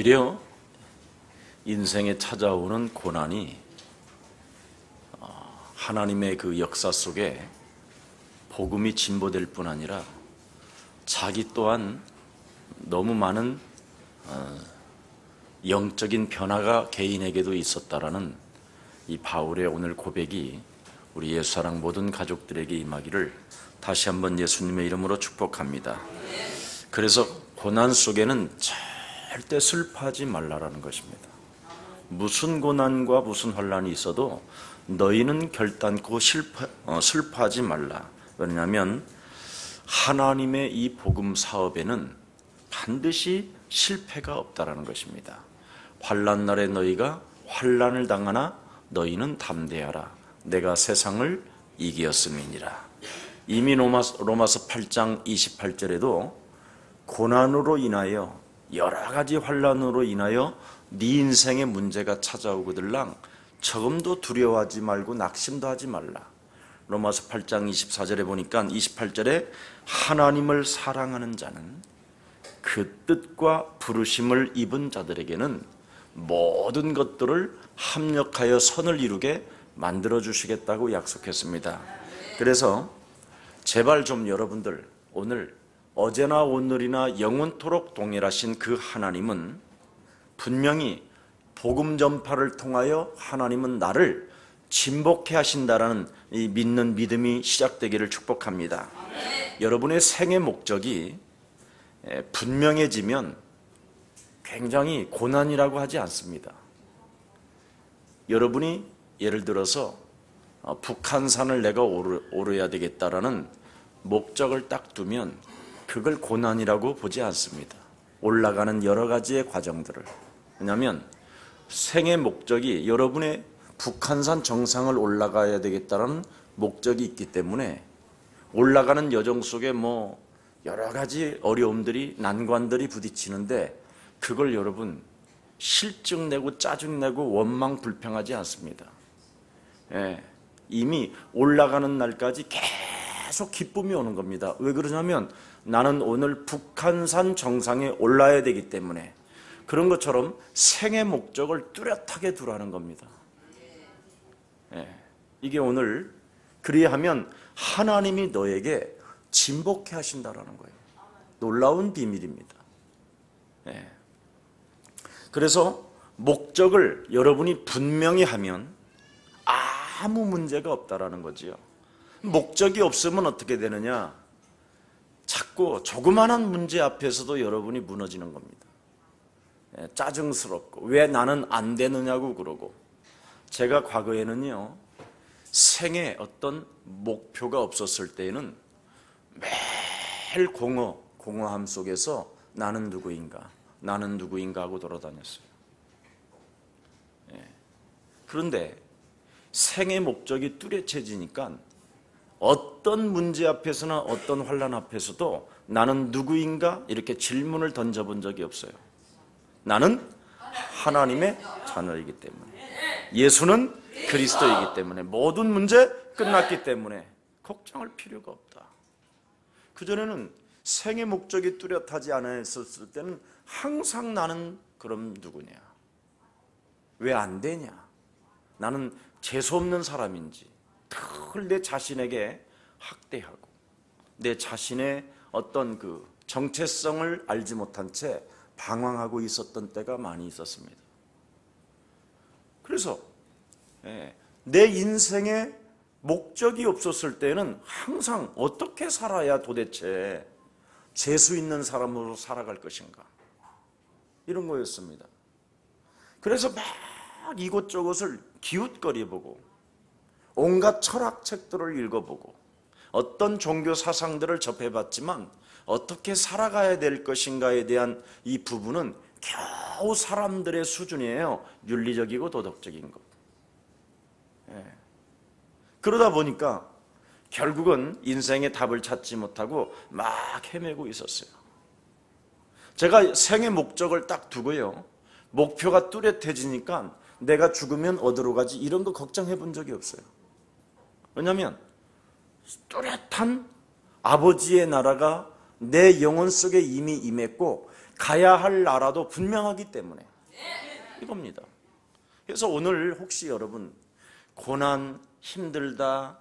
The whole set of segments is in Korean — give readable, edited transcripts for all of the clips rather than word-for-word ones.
오히려 인생에 찾아오는 고난이 하나님의 그 역사 속에 복음이 진보될 뿐 아니라 자기 또한 너무 많은 영적인 변화가 개인에게도 있었다라는 이 바울의 오늘 고백이 우리 예수사랑 모든 가족들에게 임하기를 다시 한번 예수님의 이름으로 축복합니다. 그래서 고난 속에는 절대 슬퍼하지 말라라는 것입니다. 무슨 고난과 무슨 환난이 있어도 너희는 결단코 슬퍼하지 말라. 왜냐하면 하나님의 이 복음 사업에는 반드시 실패가 없다라는 것입니다. 환난 날에 너희가 환난을 당하나 너희는 담대하라. 내가 세상을 이기었음이니라. 이미 로마서 8장 28절에도 고난으로 인하여 여러 가지 환난으로 인하여 네 인생의 문제가 찾아오거들랑 조금도 두려워하지 말고 낙심도 하지 말라. 로마서 8장 24절에 보니까 28절에 하나님을 사랑하는 자는 그 뜻과 부르심을 입은 자들에게는 모든 것들을 합력하여 선을 이루게 만들어주시겠다고 약속했습니다. 그래서 제발 좀 여러분들 오늘 어제나 오늘이나 영원토록 동일하신 그 하나님은 분명히 복음 전파를 통하여 하나님은 나를 진복해 하신다라는 이 믿는 믿음이 시작되기를 축복합니다. 여러분의 생의 목적이 분명해지면 굉장히 고난이라고 하지 않습니다. 여러분이 예를 들어서 북한산을 내가 오르야 되겠다라는 목적을 딱 두면 그걸 고난이라고 보지 않습니다. 올라가는 여러 가지의 과정들을. 왜냐하면 생의 목적이 여러분의 북한산 정상을 올라가야 되겠다는 목적이 있기 때문에 올라가는 여정 속에 여러 가지 어려움들이 난관들이 부딪히는데 그걸 여러분 실증내고 짜증내고 원망불평하지 않습니다. 이미 올라가는 날까지 계속 기쁨이 오는 겁니다. 왜 그러냐면 나는 오늘 북한산 정상에 올라야 되기 때문에. 그런 것처럼 생의 목적을 뚜렷하게 두라는 겁니다. 이게 오늘 그리하면 하나님이 너에게 진복해 하신다라는 거예요. 놀라운 비밀입니다. 그래서 목적을 여러분이 분명히 하면 아무 문제가 없다라는 거지요. 목적이 없으면 어떻게 되느냐? 자꾸 조그마한 문제 앞에서도 여러분이 무너지는 겁니다. 짜증스럽고 왜 나는 안 되느냐고 그러고. 제가 과거에는요 생애 어떤 목표가 없었을 때에는 매일 공허함 속에서 나는 누구인가 하고 돌아다녔어요. 그런데 생의 목적이 뚜렷해지니까 어떤 문제 앞에서나 어떤 환난 앞에서도 나는 누구인가 이렇게 질문을 던져본 적이 없어요. 나는 하나님의 자녀이기 때문에, 예수는 그리스도이기 때문에, 모든 문제 끝났기 때문에 걱정할 필요가 없다. 그전에는 생의 목적이 뚜렷하지 않았을 때는 항상 나는 그럼 누구냐? 왜 안 되냐? 나는 재수없는 사람인지 늘 내 자신에게 학대하고 내 자신의 어떤 그 정체성을 알지 못한 채 방황하고 있었던 때가 많이 있었습니다. 그래서 내 인생에 목적이 없었을 때는 항상 어떻게 살아야 도대체 재수 있는 사람으로 살아갈 것인가 이런 거였습니다. 그래서 막 이곳저곳을 기웃거려보고 온갖 철학책들을 읽어보고 어떤 종교 사상들을 접해봤지만 어떻게 살아가야 될 것인가에 대한 이 부분은 겨우 사람들의 수준이에요. 윤리적이고 도덕적인 것. 그러다 보니까 결국은 인생의 답을 찾지 못하고 막 헤매고 있었어요. 제가 생의 목적을 딱 두고요, 목표가 뚜렷해지니까 내가 죽으면 어디로 가지 이런 거 걱정해 본 적이 없어요. 왜냐하면 뚜렷한 아버지의 나라가 내 영혼 속에 이미 임했고 가야 할 나라도 분명하기 때문에 이겁니다. 그래서 오늘 혹시 여러분 고난, 힘들다,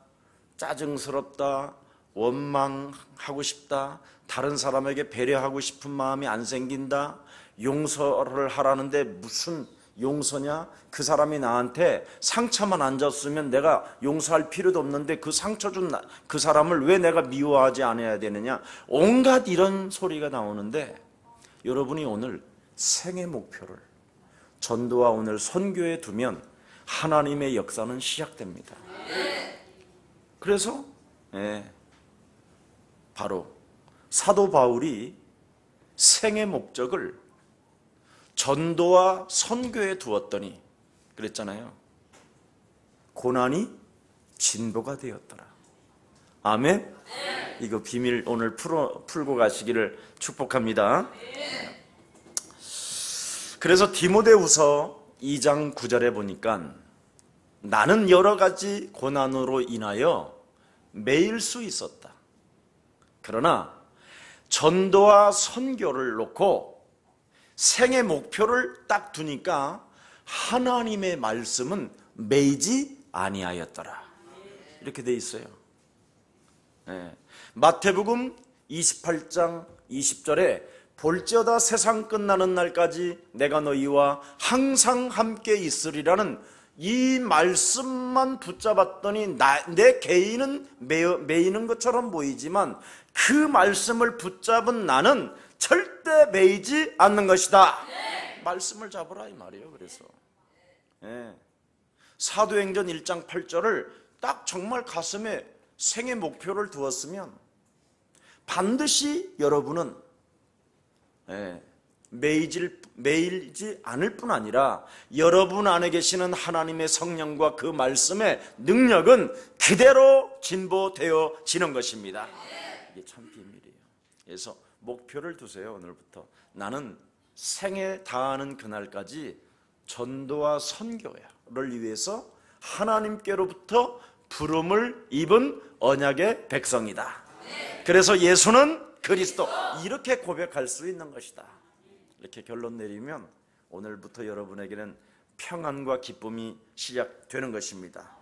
짜증스럽다, 원망하고 싶다, 다른 사람에게 배려하고 싶은 마음이 안 생긴다, 용서를 하라는데 무슨 용서냐? 그 사람이 나한테 상처만 안 줬으면 내가 용서할 필요도 없는데 그 상처 준 그 사람을 왜 내가 미워하지 않아야 되느냐? 온갖 이런 소리가 나오는데 여러분이 오늘 생애 목표를 전도와 오늘 선교에 두면 하나님의 역사는 시작됩니다. 그래서 바로 사도 바울이 생애 목적을 전도와 선교에 두었더니 그랬잖아요. 고난이 진보가 되었더라. 아멘? 이거 비밀 오늘 풀고 가시기를 축복합니다. 그래서 디모데후서 2장 9절에 보니까 나는 여러 가지 고난으로 인하여 매일 수 있었다. 그러나 전도와 선교를 놓고 생애 목표를 딱 두니까 하나님의 말씀은 매이지 아니하였더라. 이렇게 돼 있어요. 마태복음 28장 20절에 볼지어다 세상 끝나는 날까지 내가 너희와 항상 함께 있으리라는 이 말씀만 붙잡았더니 내 개인은 매이는 것처럼 보이지만 그 말씀을 붙잡은 나는 절대 매이지 않는 것이다. 말씀을 잡으라 이 말이에요. 그래서 사도행전 1장 8절을 딱 정말 가슴에 생애 목표를 두었으면 반드시 여러분은 매이지 않을 뿐 아니라 여러분 안에 계시는 하나님의 성령과 그 말씀의 능력은 그대로 진보되어지는 것입니다. 이게 참 비밀이에요. 그래서 목표를 두세요. 오늘부터 나는 생에 다하는 그날까지 전도와 선교를 위해서 하나님께로부터 부름을 입은 언약의 백성이다. 그래서 예수는 그리스도, 이렇게 고백할 수 있는 것이다. 이렇게 결론 내리면 오늘부터 여러분에게는 평안과 기쁨이 시작되는 것입니다.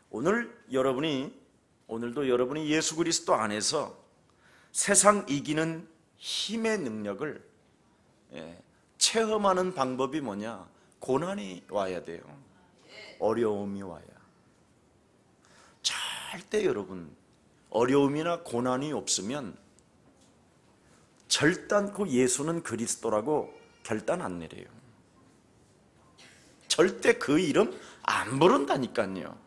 오늘도 여러분이 예수 그리스도 안에서 세상 이기는 힘의 능력을 체험하는 방법이 뭐냐? 고난이 와야 돼요. 어려움이 와야. 절대 여러분 어려움이나 고난이 없으면 결단코 예수는 그리스도라고 결단 안 내려요. 절대 그 이름 안 부른다니까요.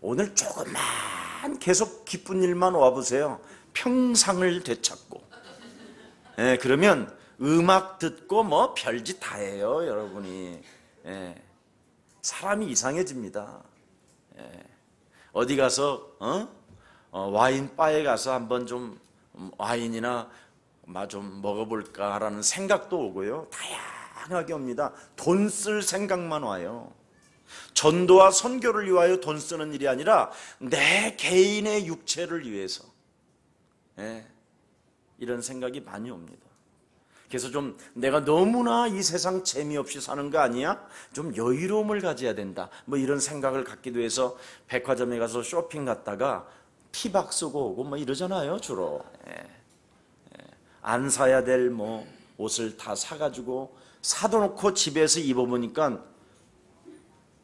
오늘 조금만 계속 기쁜 일만 와보세요. 평상을 되찾고. 그러면 음악 듣고 뭐 별짓 다 해요, 여러분이. 사람이 이상해집니다. 어디 가서 와인 바에 가서 한번 좀 와인이나 좀 먹어볼까라는 생각도 오고요. 다양하게 옵니다. 돈 쓸 생각만 와요. 전도와 선교를 위하여 돈 쓰는 일이 아니라 내 개인의 육체를 위해서 이런 생각이 많이 옵니다. 그래서 좀 내가 너무나 이 세상 재미없이 사는 거 아니야? 좀 여유로움을 가져야 된다. 뭐 이런 생각을 갖기도 해서 백화점에 가서 쇼핑 갔다가 티박 쓰고 오고 뭐 이러잖아요, 주로. 안 사야 될 뭐 옷을 다 사가지고 사둬놓고 집에서 입어보니까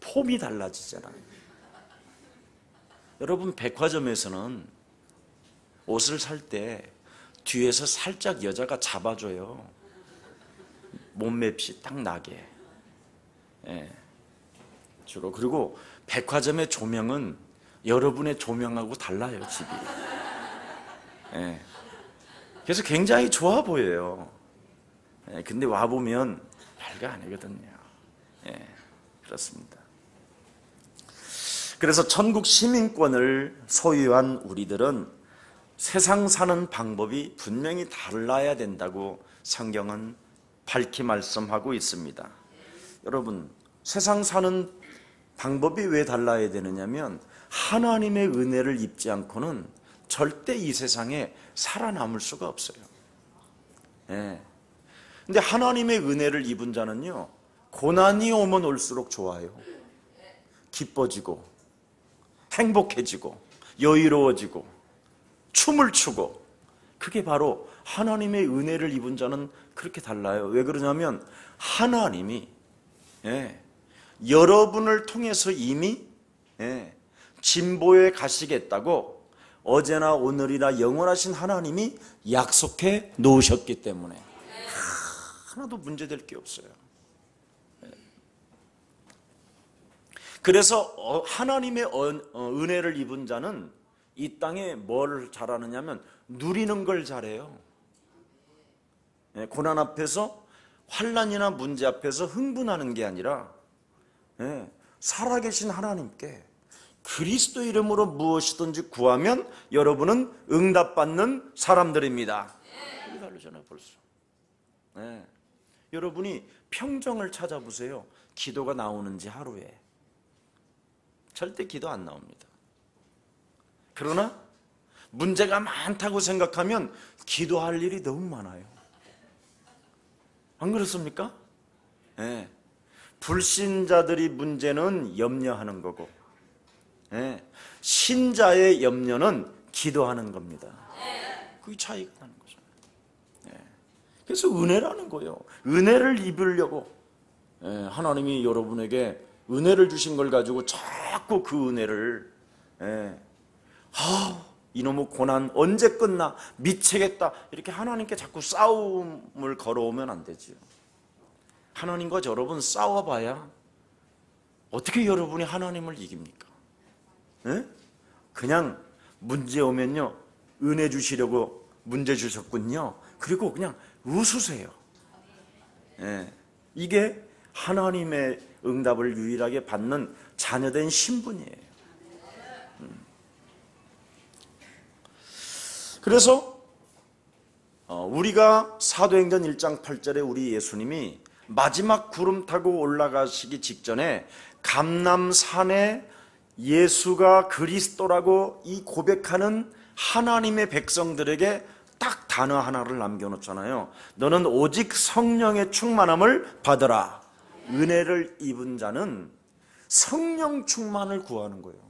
폼이 달라지잖아요. 여러분 백화점에서는 옷을 살 때 뒤에서 살짝 여자가 잡아줘요. 몸맵시 딱 나게. 주로. 그리고 백화점의 조명은 여러분의 조명하고 달라요, 집이. 그래서 굉장히 좋아 보여요. 근데 와보면 별거 아니거든요. 그렇습니다. 그래서 천국 시민권을 소유한 우리들은 세상 사는 방법이 분명히 달라야 된다고 성경은 밝히 말씀하고 있습니다. 여러분, 세상 사는 방법이 왜 달라야 되느냐면 하나님의 은혜를 입지 않고는 절대 이 세상에 살아남을 수가 없어요. 예. 근데 하나님의 은혜를 입은 자는요, 고난이 오면 올수록 좋아요. 기뻐지고 행복해지고 여유로워지고 춤을 추고, 그게 바로 하나님의 은혜를 입은 자는 그렇게 달라요. 왜 그러냐면 하나님이 여러분을 통해서 이미 진보에 가시겠다고 어제나 오늘이나 영원하신 하나님이 약속해 놓으셨기 때문에 하나도 문제될 게 없어요. 그래서 하나님의 은혜를 입은 자는 이 땅에 뭘 잘하느냐면 누리는 걸 잘해요. 고난 앞에서, 환난이나 문제 앞에서 흥분하는 게 아니라 살아계신 하나님께 그리스도 이름으로 무엇이든지 구하면 여러분은 응답받는 사람들입니다. 여기 다르잖아요 벌써. 여러분이 평정을 찾아보세요. 기도가 나오는지 하루에. 절대 기도 안 나옵니다. 그러나 문제가 많다고 생각하면 기도할 일이 너무 많아요. 안 그렇습니까? 불신자들이 문제는 염려하는 거고, 신자의 염려는 기도하는 겁니다. 그게 차이가 나는 거죠. 그래서 은혜라는 거예요. 은혜를 입으려고 하나님이 여러분에게 은혜를 주신 걸 가지고 자꾸 그 은혜를 이놈의 고난 언제 끝나? 미치겠다. 이렇게 하나님께 자꾸 싸움을 걸어오면 안 되지요. 하나님과 여러분 싸워봐야 어떻게 여러분이 하나님을 이깁니까? 그냥 문제 오면요, 은혜 주시려고 문제 주셨군요. 그리고 그냥 웃으세요. 이게 하나님의 응답을 유일하게 받는 자녀된 신분이에요. 그래서 우리가 사도행전 1장 8절에 우리 예수님이 마지막 구름 타고 올라가시기 직전에 감람산에 예수가 그리스도라고 이 고백하는 하나님의 백성들에게 딱 단어 하나를 남겨놓잖아요. 너는 오직 성령의 충만함을 받으라. 은혜를 입은 자는 성령 충만을 구하는 거예요.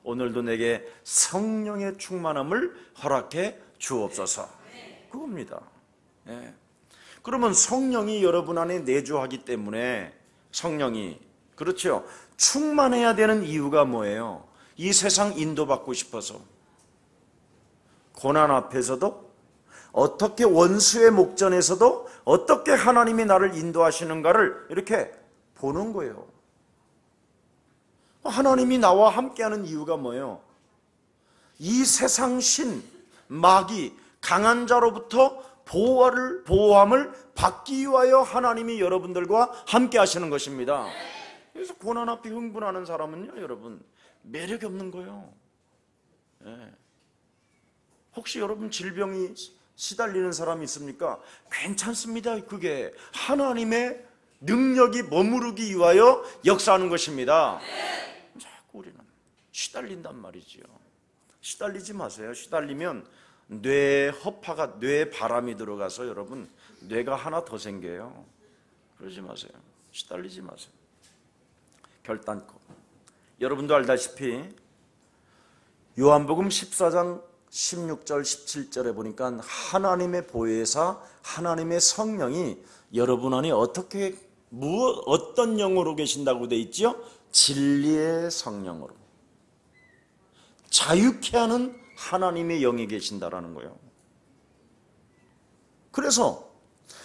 오늘도 내게 성령의 충만함을 허락해 주옵소서. 그겁니다. 그러면 성령이 여러분 안에 내주하기 때문에, 성령이, 그렇죠, 충만해야 되는 이유가 뭐예요? 이 세상 인도받고 싶어서, 고난 앞에서도, 어떻게 원수의 목전에서도 어떻게 하나님이 나를 인도하시는가를 이렇게 보는 거예요. 하나님이 나와 함께하는 이유가 뭐예요? 이 세상 신, 마귀, 강한 자로부터 보호함을 받기 위하여 하나님이 여러분들과 함께 하시는 것입니다. 그래서 고난 앞에 흥분하는 사람은요, 여러분, 매력이 없는 거예요. 혹시 여러분 질병이 시달리는 사람이 있습니까? 괜찮습니다. 그게 하나님의 능력이 머무르기 위하여 역사하는 것입니다. 자꾸 우리는 시달린단 말이지요. 시달리지 마세요. 시달리면 뇌에 허파가, 뇌에 바람이 들어가서 여러분 뇌가 하나 더 생겨요. 그러지 마세요. 시달리지 마세요. 결단코. 여러분도 알다시피 요한복음 14장 16절 17절에 보니까 하나님의 보혜사, 하나님의 성령이 여러분 안에 어떤 영으로 계신다고 돼 있지요? 진리의 성령으로. 자유케 하는 하나님의 영이 계신다라는 거예요. 그래서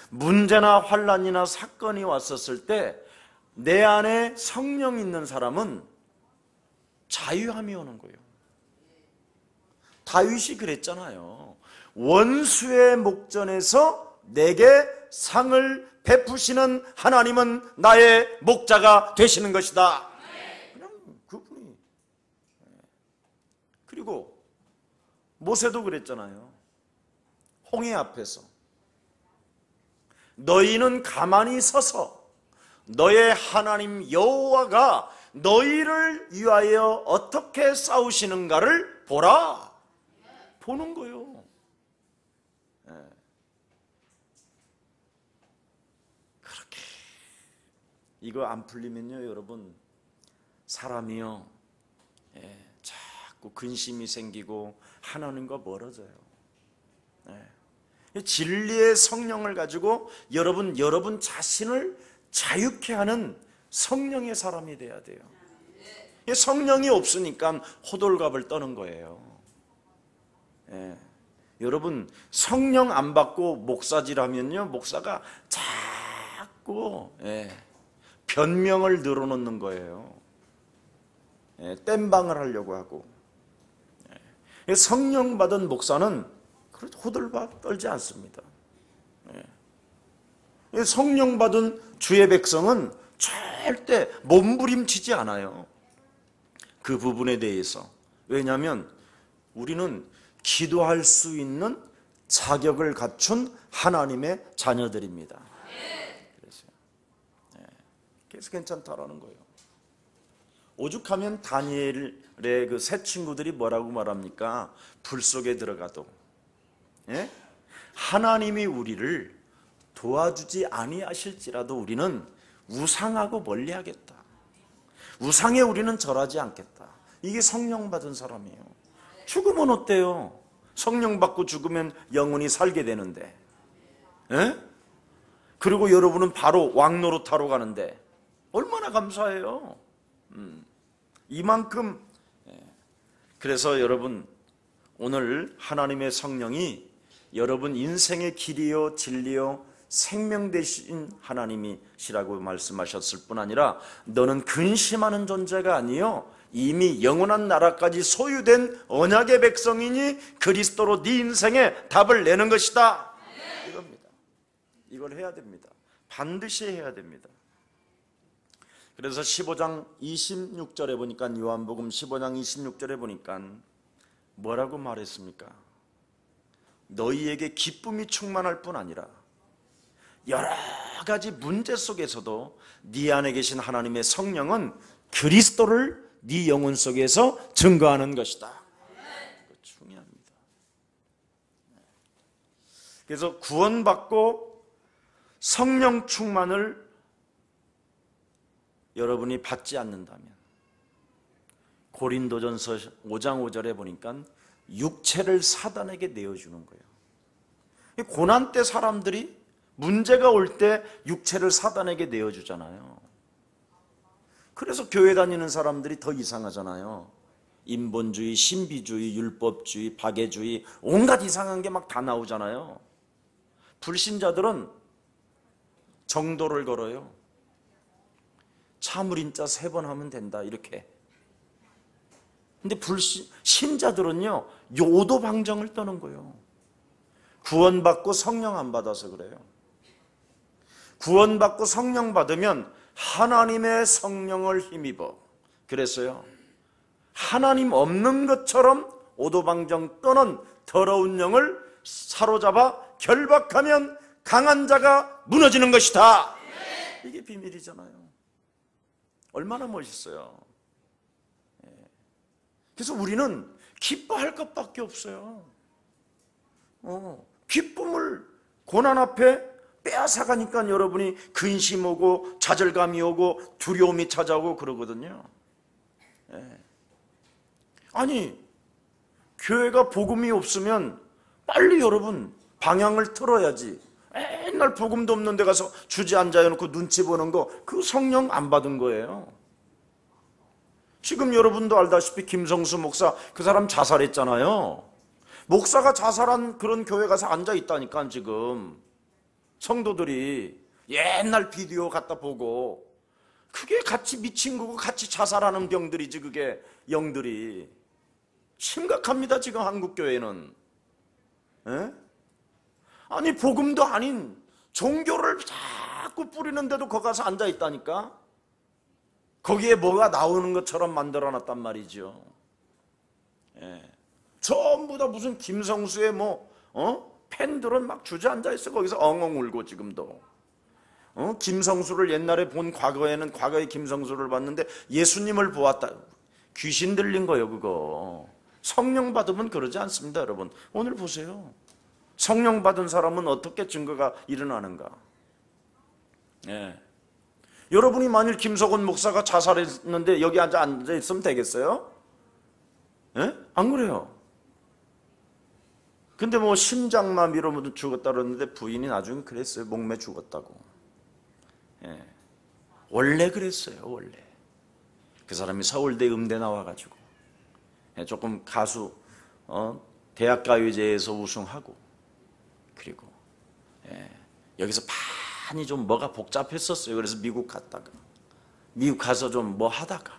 문제나 환난이나 사건이 왔었을 때 내 안에 성령 있는 사람은 자유함이 오는 거예요. 다윗이 그랬잖아요. 원수의 목전에서 내게 상을 베푸시는 하나님은 나의 목자가 되시는 것이다. 그냥 그분이. 그리고 모세도 그랬잖아요. 홍해 앞에서 너희는 가만히 서서 너의 하나님 여호와가 너희를 위하여 어떻게 싸우시는가를 보라. 보는 거예요. 이거 안 풀리면요, 여러분, 사람이요, 자꾸 근심이 생기고 하나님과 멀어져요. 진리의 성령을 가지고 여러분 자신을 자유케 하는 성령의 사람이 돼야 돼요. 성령이 없으니까 호들갑을 떠는 거예요. 여러분, 성령 안 받고 목사질하면요, 목사가 자꾸 변명을 늘어놓는 거예요. 땜방을 하려고 하고. 성령 받은 목사는 호들갑 떨지 않습니다. 성령 받은 주의 백성은 절대 몸부림치지 않아요. 그 부분에 대해서. 왜냐하면 우리는 기도할 수 있는 자격을 갖춘 하나님의 자녀들입니다. 그래서 괜찮다라는 거예요. 오죽하면 다니엘의 그 세 친구들이 뭐라고 말합니까? 불 속에 들어가도 하나님이 우리를 도와주지 아니하실지라도 우리는 우상하고 멀리하겠다. 우상에 우리는 절하지 않겠다. 이게 성령 받은 사람이에요. 죽으면 어때요? 성령 받고 죽으면 영원히 살게 되는데. 그리고 여러분은 바로 왕노릇하러 가는데 얼마나 감사해요. 이만큼. 그래서 여러분, 오늘 하나님의 성령이 여러분 인생의 길이요 진리요 생명 되신 하나님이시라고 말씀하셨을 뿐 아니라 너는 근심하는 존재가 아니요 이미 영원한 나라까지 소유된 언약의 백성이니 그리스도로 네 인생에 답을 내는 것이다. 이겁니다. 이걸 해야 됩니다. 반드시 해야 됩니다. 그래서 15장 26절에 보니까, 요한복음 15장 26절에 보니까 뭐라고 말했습니까? 너희에게 기쁨이 충만할 뿐 아니라 여러 가지 문제 속에서도 네 안에 계신 하나님의 성령은 그리스도를 네 영혼 속에서 증거하는 것이다. 이거 중요합니다. 그래서 구원받고 성령 충만을 여러분이 받지 않는다면, 고린도전서 5장 5절에 보니까 육체를 사단에게 내어주는 거예요. 고난 때 사람들이, 문제가 올 때 육체를 사단에게 내어주잖아요. 그래서 교회 다니는 사람들이 더 이상하잖아요. 인본주의, 신비주의, 율법주의, 박애주의, 온갖 이상한 게 막 다 나오잖아요. 불신자들은 정도를 걸어요. 참을인자 3번 하면 된다, 이렇게. 근데 신자들은요, 요도방정을 떠는 거예요. 구원받고 성령 안 받아서 그래요. 구원받고 성령 받으면 하나님의 성령을 힘입어. 그래서요, 하나님 없는 것처럼 오도방정 떠는 더러운 영을 사로잡아 결박하면 강한 자가 무너지는 것이다. 이게 비밀이잖아요. 얼마나 멋있어요. 그래서 우리는 기뻐할 것밖에 없어요. 기쁨을 고난 앞에 빼앗아가니까 여러분이 근심 오고 좌절감이 오고 두려움이 찾아오고 그러거든요. 아니, 교회가 복음이 없으면 빨리 여러분 방향을 틀어야지. 맨날 복음도 없는 데 가서 주저앉아 놓고 눈치 보는 거, 그 성령 안 받은 거예요. 지금 여러분도 알다시피 김성수 목사, 그 사람 자살했잖아요. 목사가 자살한 그런 교회 가서 앉아 있다니까. 지금 성도들이 옛날 비디오 갖다 보고, 그게 같이 미친 거고 같이 자살하는 병들이지. 그게 영들이 심각합니다 지금 한국 교회는. 아니, 복음도 아닌 종교를 자꾸 뿌리는데도 거기 가서 앉아 있다니까. 거기에 뭐가 나오는 것처럼 만들어놨단 말이죠. 전부 다 무슨 김성수의 팬들은 막 주저앉아 있어. 거기서 엉엉 울고 지금도. 김성수를 옛날에 본, 과거에는 과거의 김성수를 봤는데 예수님을 보았다. 귀신 들린 거예요 그거. 성령 받으면 그러지 않습니다 여러분. 오늘 보세요. 성령 받은 사람은 어떻게 증거가 일어나는가. 여러분이 만일 김석원 목사가 자살했는데 여기 앉아 있으면 되겠어요? 예? 안 그래요. 근데 뭐 심장마비로 죽었다 그러는데 부인이 나중에 그랬어요. 목매 죽었다고. 예. 원래 그랬어요. 원래. 그 사람이 서울대 음대 나와가지고 조금 가수 대학가요제에서 우승하고, 그리고 여기서 많이 좀 뭐가 복잡했었어요. 그래서 미국 갔다가, 미국 가서 좀 뭐 하다가,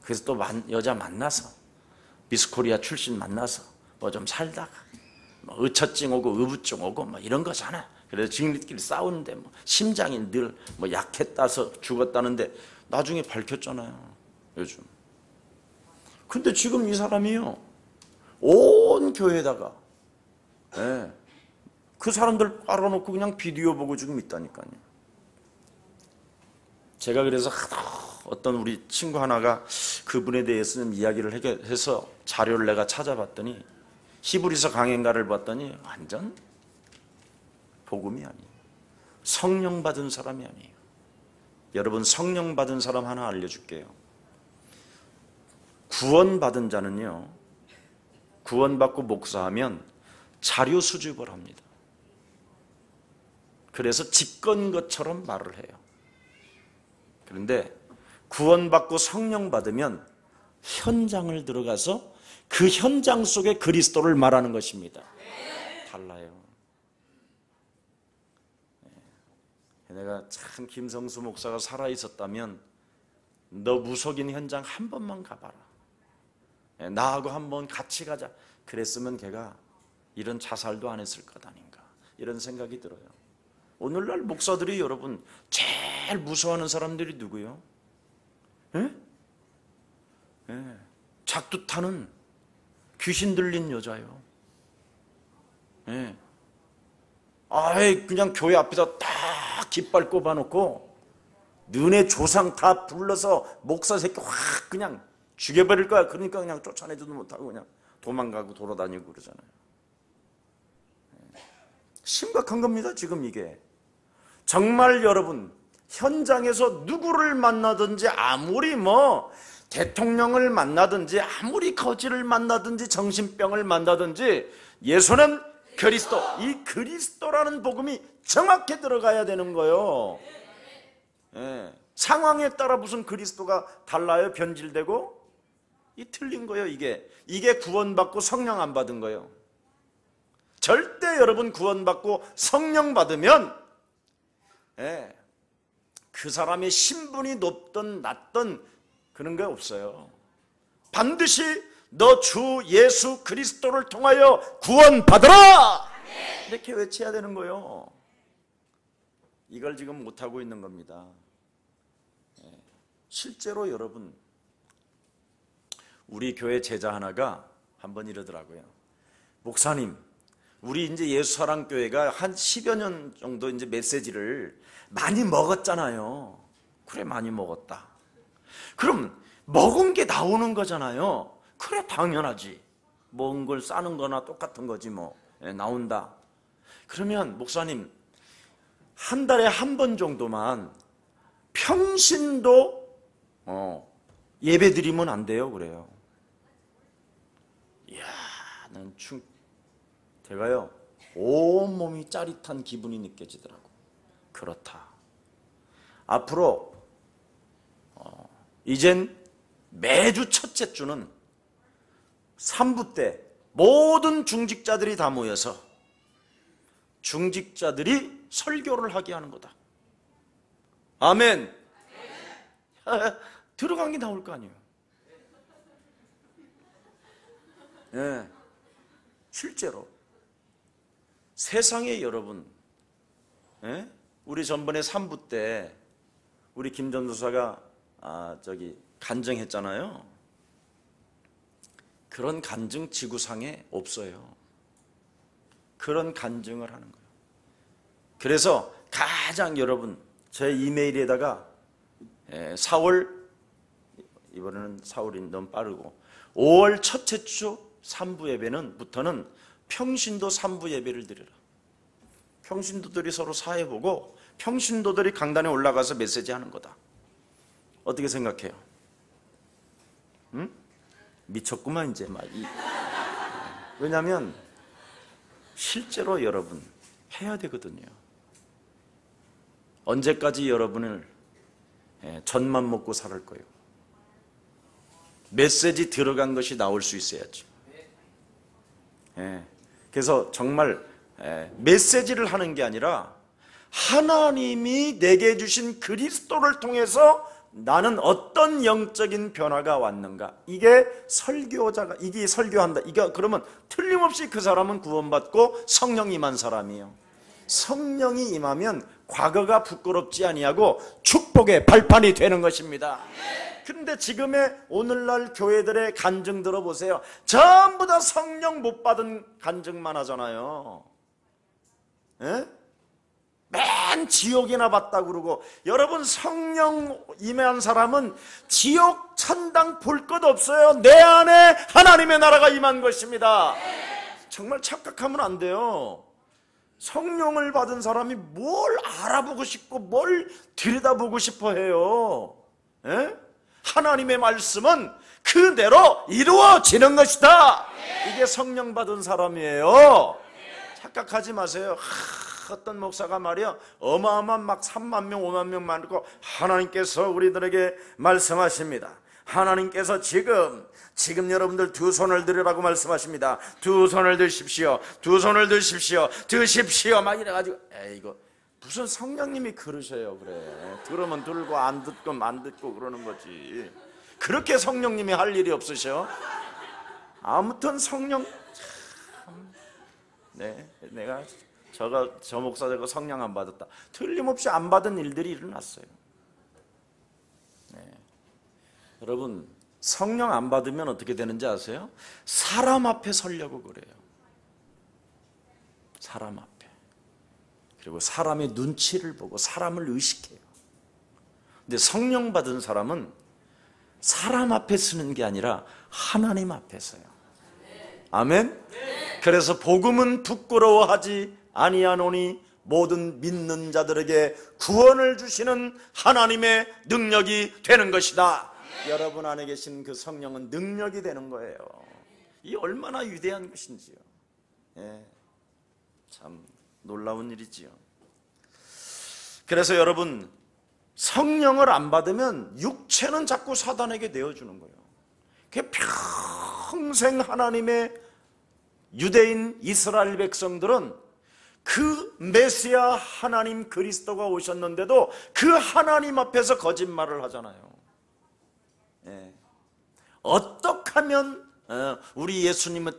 그래서 또 여자 만나서, 미스코리아 출신 만나서 뭐 좀 살다가 뭐 의처증 오고 의부증 오고 뭐 이런 거잖아. 그래서 지인들끼리 싸우는데 뭐 심장이 늘 뭐 약했다서 죽었다는데 나중에 밝혔잖아요. 요즘. 근데 지금 이 사람이요, 온 교회에다가 그 사람들 깔아놓고 그냥 비디오 보고 지금 있다니까요. 제가 그래서 어떤 우리 친구 하나가 그분에 대해서 좀 이야기를 해서 자료를 내가 찾아봤더니 히브리서 강행가를 봤더니 완전 복음이 아니에요. 성령 받은 사람이 아니에요. 여러분, 성령 받은 사람 하나 알려줄게요. 구원받은 자는요, 구원받고 목사하면 자료 수집을 합니다. 그래서 집건 것처럼 말을 해요. 그런데 구원받고 성령 받으면 현장을 들어가서 그 현장 속에 그리스도를 말하는 것입니다. 달라요. 내가 참 김성수 목사가 살아있었다면 너 무속인 현장 한 번만 가봐라, 나하고 한번 같이 가자, 그랬으면 걔가 이런 자살도 안 했을 것 아닌가, 이런 생각이 들어요. 오늘날 목사들이 여러분 제일 무서워하는 사람들이 누구요? 작두 타는 귀신 들린 여자요. 아예 그냥 교회 앞에다 딱 깃발 꼽아놓고 너네 조상 다 불러서 목사 새끼 확 그냥 죽여버릴 거야. 그러니까 그냥 쫓아내지도 못하고 그냥 도망가고 돌아다니고 그러잖아요. 심각한 겁니다. 지금 이게 정말 여러분, 현장에서 누구를 만나든지, 아무리 뭐 대통령을 만나든지, 아무리 거지를 만나든지, 정신병을 만나든지, 예수는 그리스도, 이 그리스도라는 복음이 정확히 들어가야 되는 거예요. 상황에 따라 무슨 그리스도가 달라요? 변질되고? 이 틀린 거예요. 이게 구원받고 성령 안 받은 거예요. 절대 여러분 구원받고 성령 받으면 그 사람의 신분이 높든 낮든 그런 게 없어요. 반드시 너 주 예수 그리스도를 통하여 구원받으라! 이렇게 외쳐야 되는 거예요. 이걸 지금 못하고 있는 겁니다. 실제로 여러분, 우리 교회 제자 하나가 한번 이러더라고요. 목사님, 우리 이제 예수사랑교회가 한 10여 년 정도 이제 메시지를 많이 먹었잖아요. 그래, 많이 먹었다. 그럼 먹은 게 나오는 거잖아요. 그래, 당연하지. 먹은 걸 싸는 거나 똑같은 거지 뭐. 나온다. 그러면 목사님, 한 달에 한 번 정도만 평신도 예배 드리면 안 돼요? 그래요. 이야, 난 제가요, 온몸이 짜릿한 기분이 느껴지더라고. 그렇다. 앞으로 이젠 매주 첫째 주는 3부 때 모든 중직자들이 다 모여서 중직자들이 설교를 하게 하는 거다. 아멘. 들어간 게 나올 거 아니에요. 실제로 세상에 여러분, 우리 전번에 3부 때 우리 김 전도사가 간증했잖아요. 그런 간증 지구상에 없어요. 그런 간증을 하는 거예요. 그래서 가장 여러분, 제 이메일에다가 4월, 이번에는 4월이 너무 빠르고 5월 첫째 주 3부 예배는 부터는 평신도 3부 예배를 드려라. 평신도들이 서로 사회보고 평신도들이 강단에 올라가서 메시지 하는 거다. 어떻게 생각해요? 응? 미쳤구만 이제 막. 왜냐하면 실제로 여러분 해야 되거든요. 언제까지 여러분을 젖만 먹고 살을 거예요? 메시지 들어간 것이 나올 수 있어야죠. 그래서 정말 메시지를 하는 게 아니라 하나님이 내게 주신 그리스도를 통해서 나는 어떤 영적인 변화가 왔는가, 이게 설교자가, 이게 설교한다, 이게 그러면 틀림없이 그 사람은 구원받고 성령이 임한 사람이에요. 성령이 임하면 과거가 부끄럽지 아니하고 축복의 발판이 되는 것입니다. 그런데 지금의 오늘날 교회들의 간증 들어보세요. 전부 다 성령 못 받은 간증만 하잖아요. 맨 지옥이나 봤다고 그러고. 여러분, 성령 임한 사람은 지옥 천당 볼 것 없어요. 내 안에 하나님의 나라가 임한 것입니다. 정말 착각하면 안 돼요. 성령을 받은 사람이 뭘 알아보고 싶고 뭘 들여다보고 싶어 해요. 하나님의 말씀은 그대로 이루어지는 것이다. 이게 성령 받은 사람이에요. 착각하지 마세요. 어떤 목사가 말이야, 어마어마한 막 3만 명 5만 명 많고 하나님께서 우리들에게 말씀하십니다. 하나님께서 지금 여러분들 두 손을 들으라고 말씀하십니다. 두 손을 드십시오. 두 손을 드십시오. 드십시오. 막 이래가지고, 이거 무슨 성령님이 그러셔요. 그래, 들으면 들고 안 듣고 안 듣고 그러는 거지. 그렇게 성령님이 할 일이 없으셔. 아무튼 성령 참, 내가 저 목사 저거 성령 안 받았다. 틀림없이 안 받은 일들이 일어났어요. 여러분, 성령 안 받으면 어떻게 되는지 아세요? 사람 앞에 서려고 그래요. 사람 앞에. 그리고 사람의 눈치를 보고 사람을 의식해요. 근데 성령 받은 사람은 사람 앞에 서는 게 아니라 하나님 앞에 서요. 아멘? 그래서 복음은 부끄러워하지 아니하노니 모든 믿는 자들에게 구원을 주시는 하나님의 능력이 되는 것이다. 여러분 안에 계신 그 성령은 능력이 되는 거예요. 이 얼마나 위대한 것인지요. 참 놀라운 일이지요. 그래서 여러분, 성령을 안 받으면 육체는 자꾸 사단에게 내어주는 거예요. 그게 평생 하나님의 유대인 이스라엘 백성들은 그 메시아 하나님 그리스도가 오셨는데도 그 하나님 앞에서 거짓말을 하잖아요. 어떻게 하면 우리 예수님은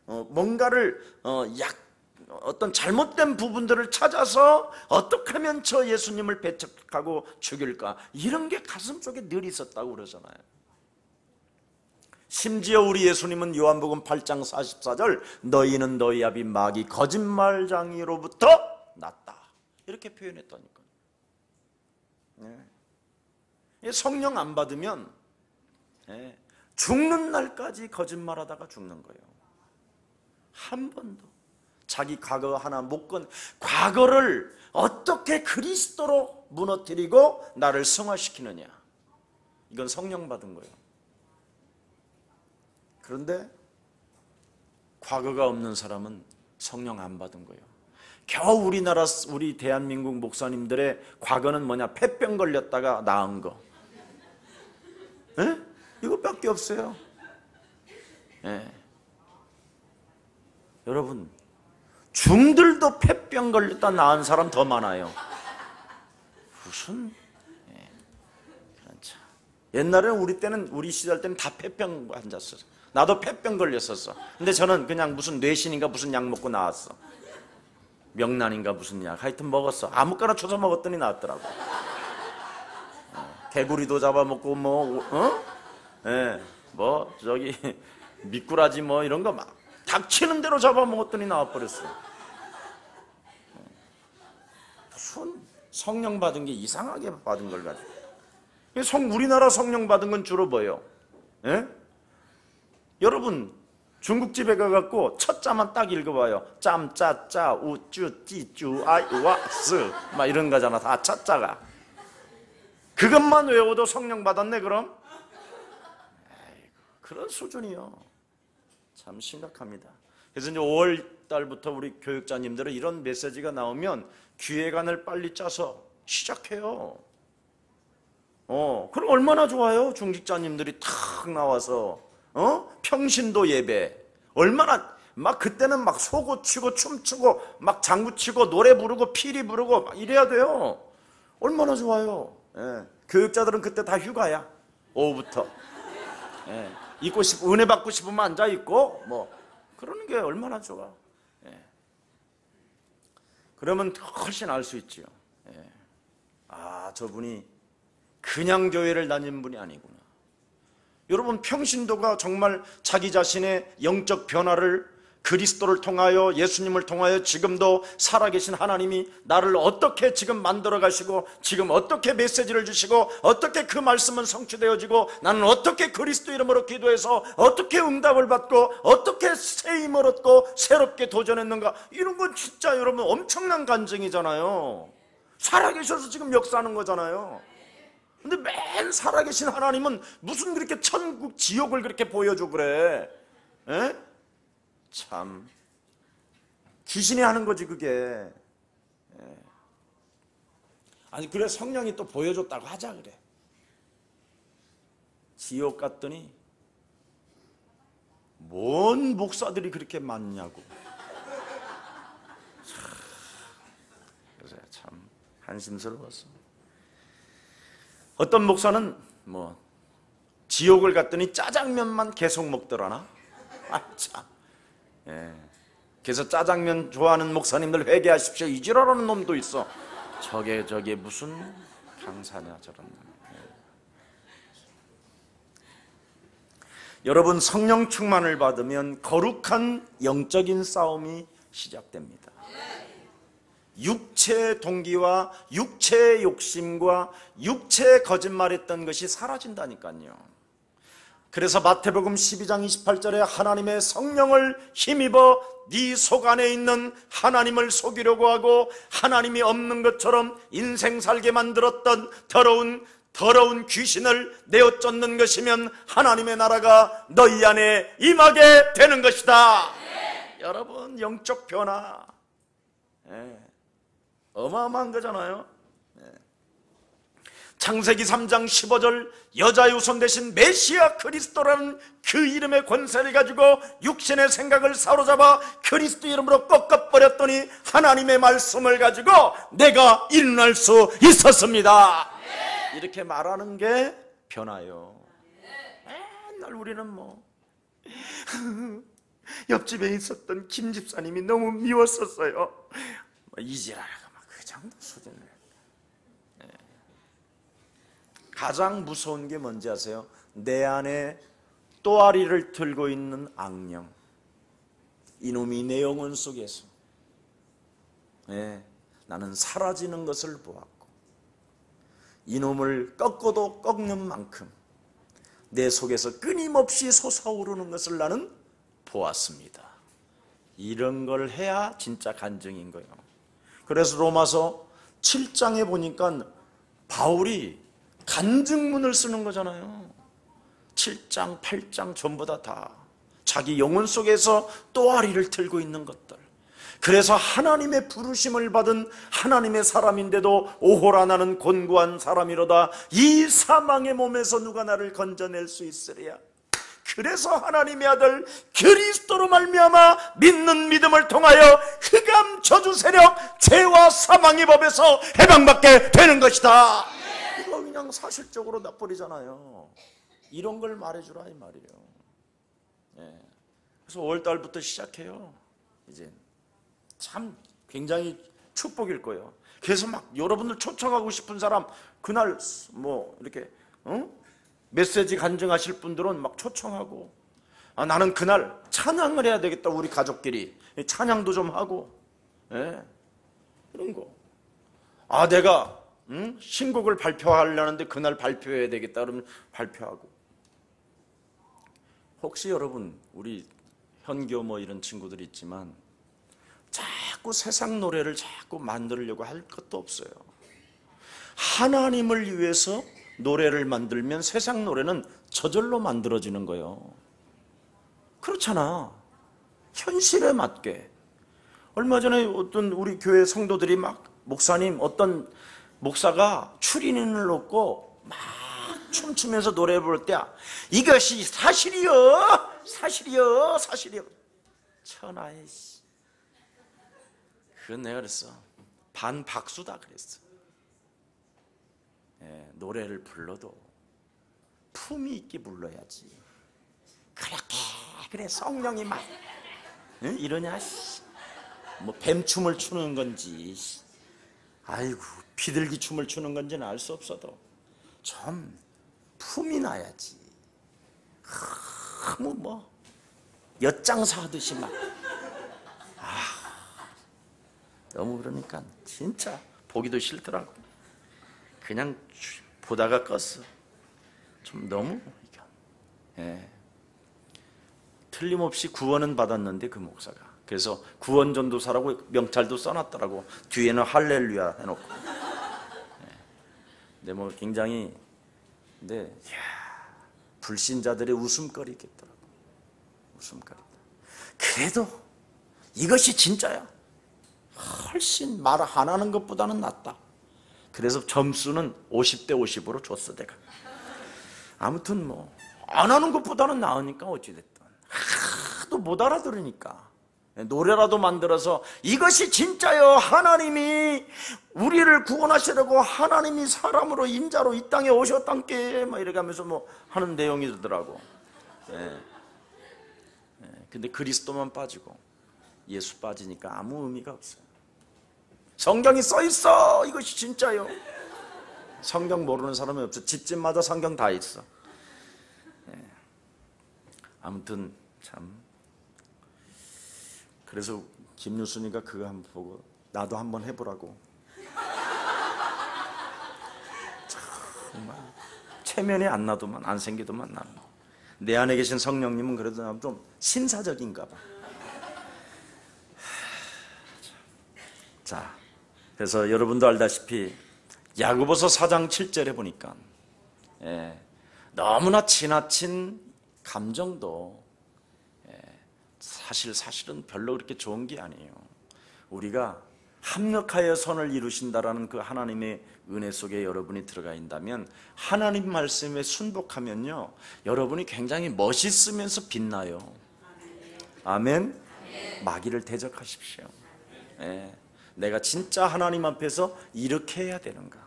뭔가를 어떤 잘못된 부분들을 찾아서 어떻게 하면 저 예수님을 배척하고 죽일까, 이런 게 가슴속에 늘 있었다고 그러잖아요. 심지어 우리 예수님은 요한복음 8장 44절 너희는 너희 아비 마귀 거짓말장이로부터 났다, 이렇게 표현했다니까요. 성령 안 받으면 죽는 날까지 거짓말하다가 죽는 거예요. 한 번도 자기 과거 하나 못 건, 과거를 어떻게 그리스도로 무너뜨리고 나를 승화시키느냐, 이건 성령 받은 거예요. 그런데 과거가 없는 사람은 성령 안 받은 거예요. 겨우 우리 대한민국 목사님들의 과거는 뭐냐, 폐병 걸렸다가 나은 거, 이거밖에 없어요. 여러분, 중들도 폐병 걸렸다 나은 사람 더 많아요. 무슨 옛날에는 우리 시절 때는 다 폐병 환자였어. 나도 폐병 걸렸었어. 근데 저는 그냥 무슨 뇌신인가 무슨 약 먹고 나왔어. 명란인가 무슨 약 하여튼 먹었어. 아무거나 쳐서 먹었더니 나았더라고. 개구리도 잡아먹고 저기 미꾸라지 이런 거 막 닥치는 대로 잡아먹었더니 나와버렸어. 무슨 성령 받은 게 이상하게 받은 걸 가지고. 우리나라 성령 받은 건 주로 뭐예요? 여러분, 중국집에 가갖고 첫 자만 딱 읽어봐요. 짬, 짜, 짜, 우, 쭈, 찌, 쭈, 아이, 와, 스. 막 이런 거잖아. 다 첫 자가. 그것만 외워도 성령 받았네, 그럼? 에이구, 그런 수준이요. 참 심각합니다. 그래서 이제 5월 달부터 우리 교육자님들은 이런 메시지가 나오면 기획안을 빨리 짜서 시작해요. 그럼 얼마나 좋아요? 중직자님들이 탁 나와서 평신도 예배 얼마나 막 그때는 막 소고 치고 춤추고 막 장구 치고 노래 부르고 피리 부르고 막 이래야 돼요. 얼마나 좋아요. 예. 교육자들은 그때 다 휴가야. 오후부터. 예. 있고 싶 은혜 받고 싶으면 앉아 있고 뭐 그러는 게 얼마나 좋아. 예. 그러면 훨씬 알 수 있지요. 예. 아, 저분이 그냥 교회를 다니는 분이 아니구나. 여러분, 평신도가 정말 자기 자신의 영적 변화를 그리스도를 통하여, 예수님을 통하여 지금도 살아계신 하나님이 나를 어떻게 지금 만들어 가시고, 지금 어떻게 메시지를 주시고, 어떻게 그 말씀은 성취되어지고, 나는 어떻게 그리스도 이름으로 기도해서 어떻게 응답을 받고, 어떻게 새 힘을 얻고 새롭게 도전했는가, 이런 건 진짜 여러분 엄청난 간증이잖아요. 살아계셔서 지금 역사하는 거잖아요. 근데 맨 살아계신 하나님은 무슨 그렇게 천국 지옥을 그렇게 보여줘 그래? 에? 참 귀신이 하는 거지 그게. 에. 아니 그래 성령이 또 보여줬다고 하자 그래. 지옥 갔더니 뭔 목사들이 그렇게 많냐고. 그래서 참 한심스러웠어. 어떤 목사는 뭐 지옥을 갔더니 짜장면만 계속 먹더라나. 아 참. 예. 그래서 짜장면 좋아하는 목사님들 회개하십시오. 이지랄하는 놈도 있어. 저게 무슨 강사냐 저런. 예. 여러분 성령 충만을 받으면 거룩한 영적인 싸움이 시작됩니다. 육체의 동기와 육체의 욕심과 육체의 거짓말했던 것이 사라진다니까요. 그래서 마태복음 12장 28절에 하나님의 성령을 힘입어 네 속 안에 있는 하나님을 속이려고 하고 하나님이 없는 것처럼 인생 살게 만들었던 더러운 귀신을 내어 쫓는 것이면 하나님의 나라가 너희 안에 임하게 되는 것이다. 네. 여러분 영적 변화. 네. 어마어마한 거잖아요. 창세기 3장 15절 여자의 후손 대신 메시아 그리스도라는 그 이름의 권세를 가지고 육신의 생각을 사로잡아 그리스도 이름으로 꺾어버렸더니 하나님의 말씀을 가지고 내가 일어날 수 있었습니다. 이렇게 말하는 게 변화요. 맨날 우리는 뭐 옆집에 있었던 김 집사님이 너무 미웠었어요. 이지랄하고 막 그 정도 수준을. 가장 무서운 게 뭔지 아세요? 내 안에 또아리를 들고 있는 악령. 이놈이 내 영혼 속에서 나는 사라지는 것을 보았고 이놈을 꺾어도 꺾는 만큼 내 속에서 끊임없이 솟아오르는 것을 나는 보았습니다. 이런 걸 해야 진짜 간증인 거예요. 그래서 로마서 7장에 보니까 바울이 간증문을 쓰는 거잖아요. 7장, 8장 전부 다 자기 영혼 속에서 또아리를 들고 있는 것들. 그래서 하나님의 부르심을 받은 하나님의 사람인데도 오호라 나는 곤고한 사람이로다. 이 사망의 몸에서 누가 나를 건져낼 수 있으랴. 그래서 하나님의 아들 그리스도로 말미암아 믿는 믿음을 통하여 흑암 저주 세력 죄와 사망의 법에서 해방받게 되는 것이다. 이거 그냥 사실적으로 놔버리잖아요. 이런 걸 말해주라 이 말이에요. 그래서 5월달부터 시작해요. 이제 참 굉장히 축복일 거예요. 그래서 막 여러분들 초청하고 싶은 사람 그날 뭐 이렇게 메시지 간증하실 분들은 막 초청하고, 나는 그날 찬양을 해야 되겠다. 우리 가족끼리 찬양도 좀 하고, 그런 거. 내가 신곡을 발표하려는데 그날 발표해야 되겠다. 그러면 발표하고. 혹시 여러분 우리 현교 뭐 이런 친구들이 있지만 자꾸 세상 노래를 자꾸 만들려고 할 것도 없어요. 하나님을 위해서 노래를 만들면 세상 노래는 저절로 만들어지는 거예요. 그렇잖아. 현실에 맞게. 얼마 전에 어떤 우리 교회 성도들이 막 목사님, 어떤 목사가 추리닝을 놓고 막 춤추면서 노래 부를 때 이것이 사실이요, 사실이요, 사실이요. 천하의 씨. 그건 내가 그랬어. 반박수다 그랬어. 예, 노래를 불러도 품이 있게 불러야지. 그렇게 그래 성령이 막 응? 이러냐? 뭐 뱀춤을 추는 건지, 아이고 비둘기 춤을 추는 건지는 알 수 없어도 좀 품이 나야지. 너무 뭐 엿장사 하듯이 막 너무 그러니까 진짜 보기도 싫더라고. 그냥 보다가 껐어. 좀 너무 예. 틀림없이 구원은 받았는데 그 목사가, 그래서 구원 전도사라고 명찰도 써놨더라고. 뒤에는 할렐루야 해놓고. 예. 근데 뭐 굉장히, 근데 불신자들의 웃음거리겠더라고. 웃음거리다. 그래도 이것이 진짜야. 훨씬 말 안 하는 것보다는 낫다. 그래서 점수는 50대 50으로 줬어 내가. 아무튼 뭐 안 하는 것보다는 나으니까 어찌됐든. 하도 못 알아들으니까 노래라도 만들어서 이것이 진짜요, 하나님이 우리를 구원하시려고 하나님이 사람으로 인자로 이 땅에 오셨단께 막 이렇게 하면서 뭐 하는 내용이더라고. 근데 그리스도만 빠지고 예수 빠지니까 아무 의미가 없어요. 성경이 써있어, 이것이 진짜요. 성경 모르는 사람이 없어. 집집마다 성경 다 있어. 아무튼 참, 그래서 김유순이가 그거 한번 보고 나도 한번 해보라고. 정말 체면이 안 나도만, 안 생기도만 나는. 내 안에 계신 성령님은 그래도 좀 신사적인가 봐. 자, 그래서 여러분도 알다시피 야고보서 4장 7절에 보니까 너무나 지나친 감정도 사실은 별로 그렇게 좋은 게 아니에요. 우리가 합력하여 선을 이루신다라는 그 하나님의 은혜 속에 여러분이 들어가 있다면, 하나님 말씀에 순복하면요, 여러분이 굉장히 멋있으면서 빛나요. 아멘. 마귀를 대적하십시오. 내가 진짜 하나님 앞에서 이렇게 해야 되는가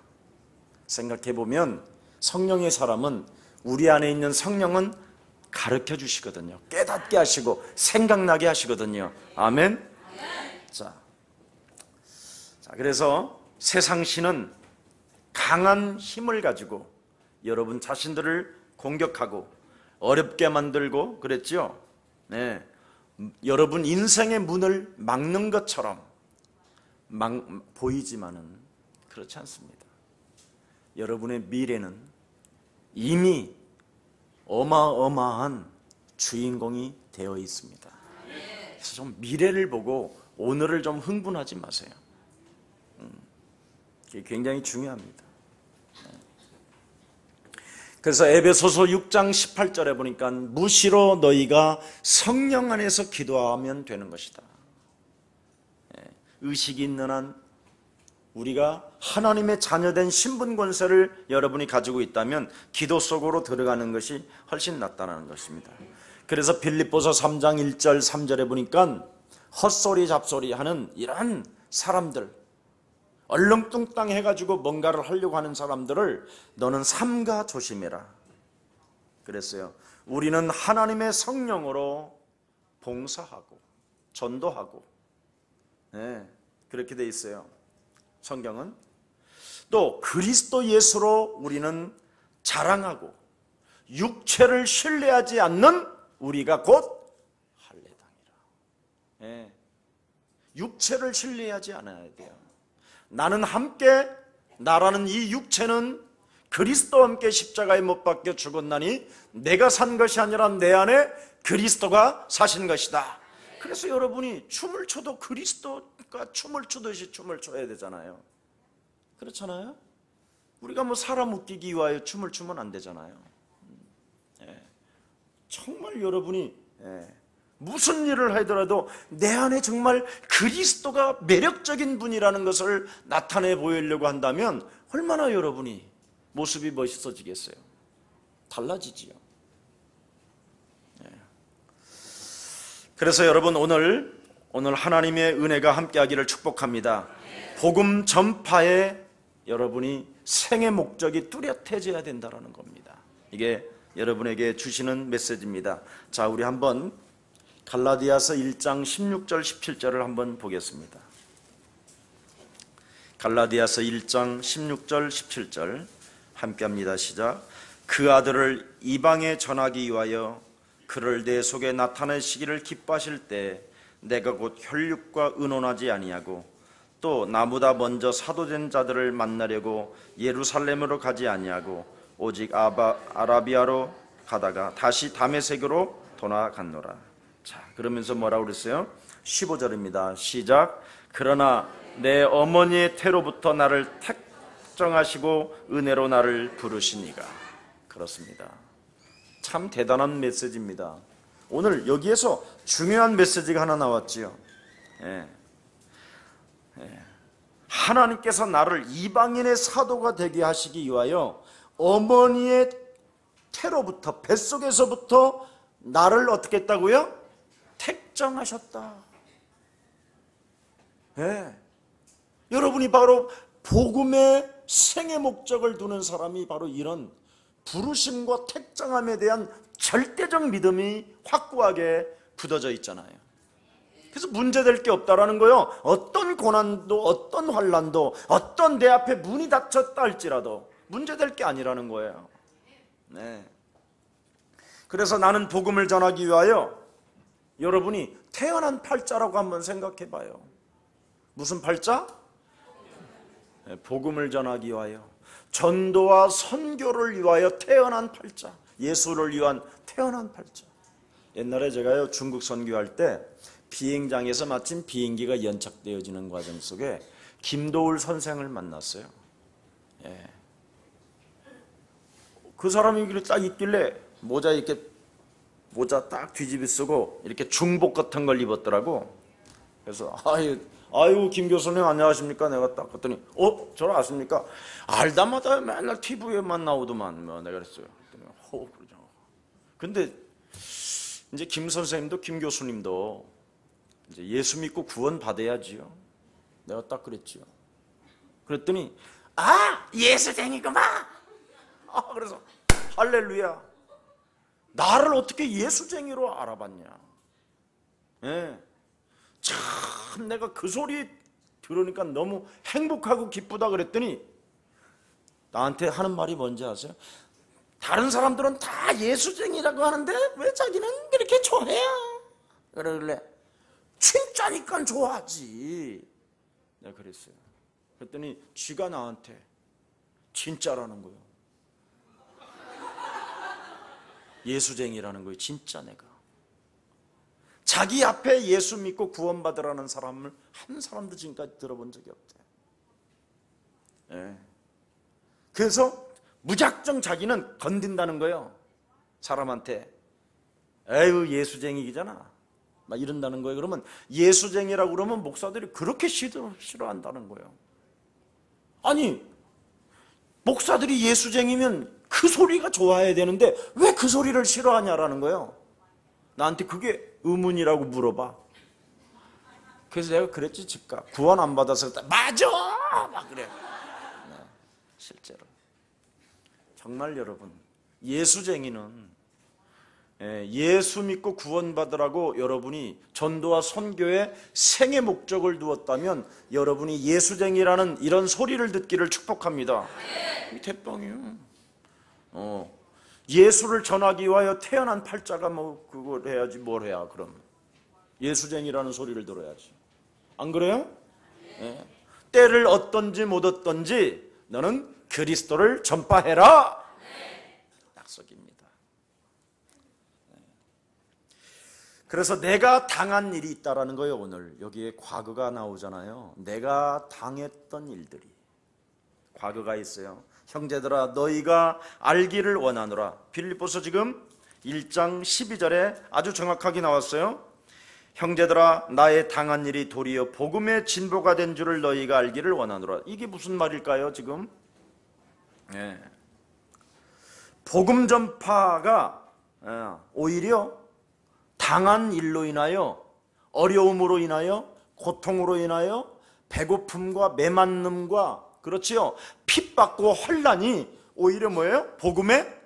생각해보면, 성령의 사람은, 우리 안에 있는 성령은 가르쳐 주시거든요. 깨닫게 하시고 생각나게 하시거든요. 아멘. 자, 그래서 세상 신은 강한 힘을 가지고 여러분 자신들을 공격하고 어렵게 만들고 그랬죠. 여러분 인생의 문을 막는 것처럼 보이지만은 그렇지 않습니다. 여러분의 미래는 이미 어마어마한 주인공이 되어 있습니다. 그래서 좀 미래를 보고 오늘을 좀 흥분하지 마세요. 그게 굉장히 중요합니다. 그래서 에베소서 6장 18절에 보니까 무시로 너희가 성령 안에서 기도하면 되는 것이다. 의식이 있는 한 우리가 하나님의 자녀된 신분 권세를 여러분이 가지고 있다면 기도 속으로 들어가는 것이 훨씬 낫다는 것입니다. 그래서 빌립보서 3장 1절 3절에 보니까 헛소리 잡소리 하는 이런 사람들, 얼렁뚱땅 해가지고 뭔가를 하려고 하는 사람들을 너는 삼가 조심해라 그랬어요. 우리는 하나님의 성령으로 봉사하고 전도하고 그렇게 돼 있어요. 성경은 또 그리스도 예수로 우리는 자랑하고 육체를 신뢰하지 않는 우리가 곧 할례당이라. 육체를 신뢰하지 않아야 돼요. 나는 함께, 나라는 이 육체는 그리스도와 함께 십자가에 못 박혀 죽었나니 내가 산 것이 아니라 내 안에 그리스도가 사신 것이다. 그래서 여러분이 춤을 춰도 그리스도가 춤을 추듯이 춤을 춰야 되잖아요. 그렇잖아요? 우리가 뭐 사람 웃기기 위하여 춤을 추면 안 되잖아요. 정말 여러분이 무슨 일을 하더라도 내 안에 정말 그리스도가 매력적인 분이라는 것을 나타내 보이려고 한다면 얼마나 여러분이 모습이 멋있어지겠어요? 달라지지요. 그래서 여러분 오늘 하나님의 은혜가 함께하기를 축복합니다. 복음 전파에 여러분이 생의 목적이 뚜렷해져야 된다는 겁니다. 이게 여러분에게 주시는 메시지입니다. 자, 우리 한번 갈라디아서 1장 16절 17절을 한번 보겠습니다. 갈라디아서 1장 16절 17절 함께합니다. 시작. 그 아들을 이방에 전하기 위하여 그를 내 속에 나타내시기를 기뻐하실 때 내가 곧 혈육과 의논하지 아니하고 또 나보다 먼저 사도된 자들을 만나려고 예루살렘으로 가지 아니하고 오직 아라비아로 가다가 다시 다메섹으로 돌아갔노라. 자, 그러면서 뭐라고 그랬어요? 15절입니다. 시작. 그러나 내 어머니의 태로부터 나를 택정하시고 은혜로 나를 부르시니가. 그렇습니다. 참 대단한 메시지입니다. 오늘 여기에서 중요한 메시지가 하나 나왔지요. 하나님께서 나를 이방인의 사도가 되게 하시기 위하여 어머니의 태로부터, 뱃속에서부터 나를 어떻게 했다고요? 택정하셨다. 여러분이 바로 복음의 생의 목적을 두는 사람이 바로 이런 부르심과 택정함에 대한 절대적 믿음이 확고하게 굳어져 있잖아요. 그래서 문제될 게 없다라는 거요. 어떤 고난도, 어떤 환난도, 어떤 내 앞에 문이 닫혔다 할지라도 문제될 게 아니라는 거예요. 그래서 나는 복음을 전하기 위하여 여러분이 태어난 팔자라고 한번 생각해 봐요. 무슨 팔자? 복음을 전하기 위하여, 전도와 선교를 위하여 태어난 팔자, 예수를 위한 태어난 팔자. 옛날에 제가요 중국 선교할 때 비행장에서 마침 비행기가 연착되어지는 과정 속에 김도울 선생을 만났어요. 그 사람이 딱 있길래 모자 딱 뒤집어 쓰고 이렇게 중복 같은 걸 입었더라고. 그래서 아유 김 교수님 안녕하십니까? 내가 딱 봤더니 저를 아십니까? 알다마다 맨날 TV에만 나오더만. 내가 그랬어요. 그러죠. 근데 이제 김 선생님도 김 교수님도 이제 예수 믿고 구원 받아야지요. 내가 딱 그랬지요. 그랬더니 예수쟁이구만. 그래서 할렐루야. 나를 어떻게 예수쟁이로 알아봤냐. 참 내가 그 소리 들으니까 너무 행복하고 기쁘다 그랬더니 나한테 하는 말이 뭔지 아세요? 다른 사람들은 다 예수쟁이라고 하는데 왜 자기는 그렇게 좋아해요? 그러길래 진짜니까 좋아하지. 내가 그랬어요. 그랬더니 쥐가 나한테 진짜라는 거예요. 예수쟁이라는 거예요. 진짜 내가. 자기 앞에 예수 믿고 구원받으라는 사람을 한 사람도 지금까지 들어본 적이 없대. 그래서 무작정 자기는 건든다는 거예요. 사람한테. 에휴 예수쟁이잖아 막 이런다는 거예요. 그러면 예수쟁이라고 그러면 목사들이 그렇게 싫어한다는 거예요. 아니 목사들이 예수쟁이면 그 소리가 좋아야 되는데 왜 그 소리를 싫어하냐라는 거예요. 나한테 그게 의문이라고 물어봐. 그래서 내가 그랬지. 즉각 구원 안 받아서 맞아 막 그래. 실제로 정말 여러분 예수쟁이는 예수 믿고 구원받으라고 여러분이 전도와 선교에 생의 목적을 두었다면 여러분이 예수쟁이라는 이런 소리를 듣기를 축복합니다. 이 대빵이에요. 예수를 전하기 위하여 태어난 팔자가 뭐 그걸 해야지 뭘 해야. 그럼 예수쟁이라는 소리를 들어야지. 안 그래요? 때를 얻든지 못 얻든지 너는 그리스도를 전파해라. 약속입니다. 그래서 내가 당한 일이 있다라는 거예요. 오늘 여기에 과거가 나오잖아요. 내가 당했던 일들이 과거가 있어요. 형제들아 너희가 알기를 원하노라. 빌립보서 지금 1장 12절에 아주 정확하게 나왔어요. 형제들아 나의 당한 일이 도리어 복음의 진보가 된 줄을 너희가 알기를 원하노라. 이게 무슨 말일까요 지금? 복음 전파가 오히려 당한 일로 인하여, 어려움으로 인하여, 고통으로 인하여, 배고픔과 메마름과, 그렇지요, 핍박과 환난이 오히려 뭐예요? 복음의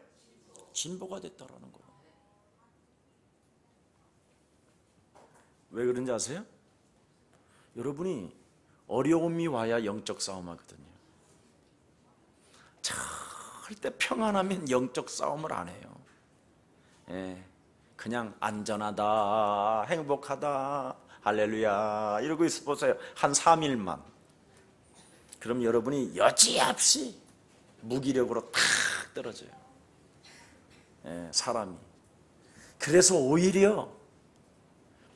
진보가 됐다라는 거예요. 왜 그런지 아세요? 여러분이 어려움이 와야 영적 싸움 하거든요. 절대 평안하면 영적 싸움을 안 해요. 그냥 안전하다, 행복하다, 할렐루야 이러고 있어 보세요. 한 3일만. 그럼 여러분이 여지없이 무기력으로 탁 떨어져요. 사람이. 그래서 오히려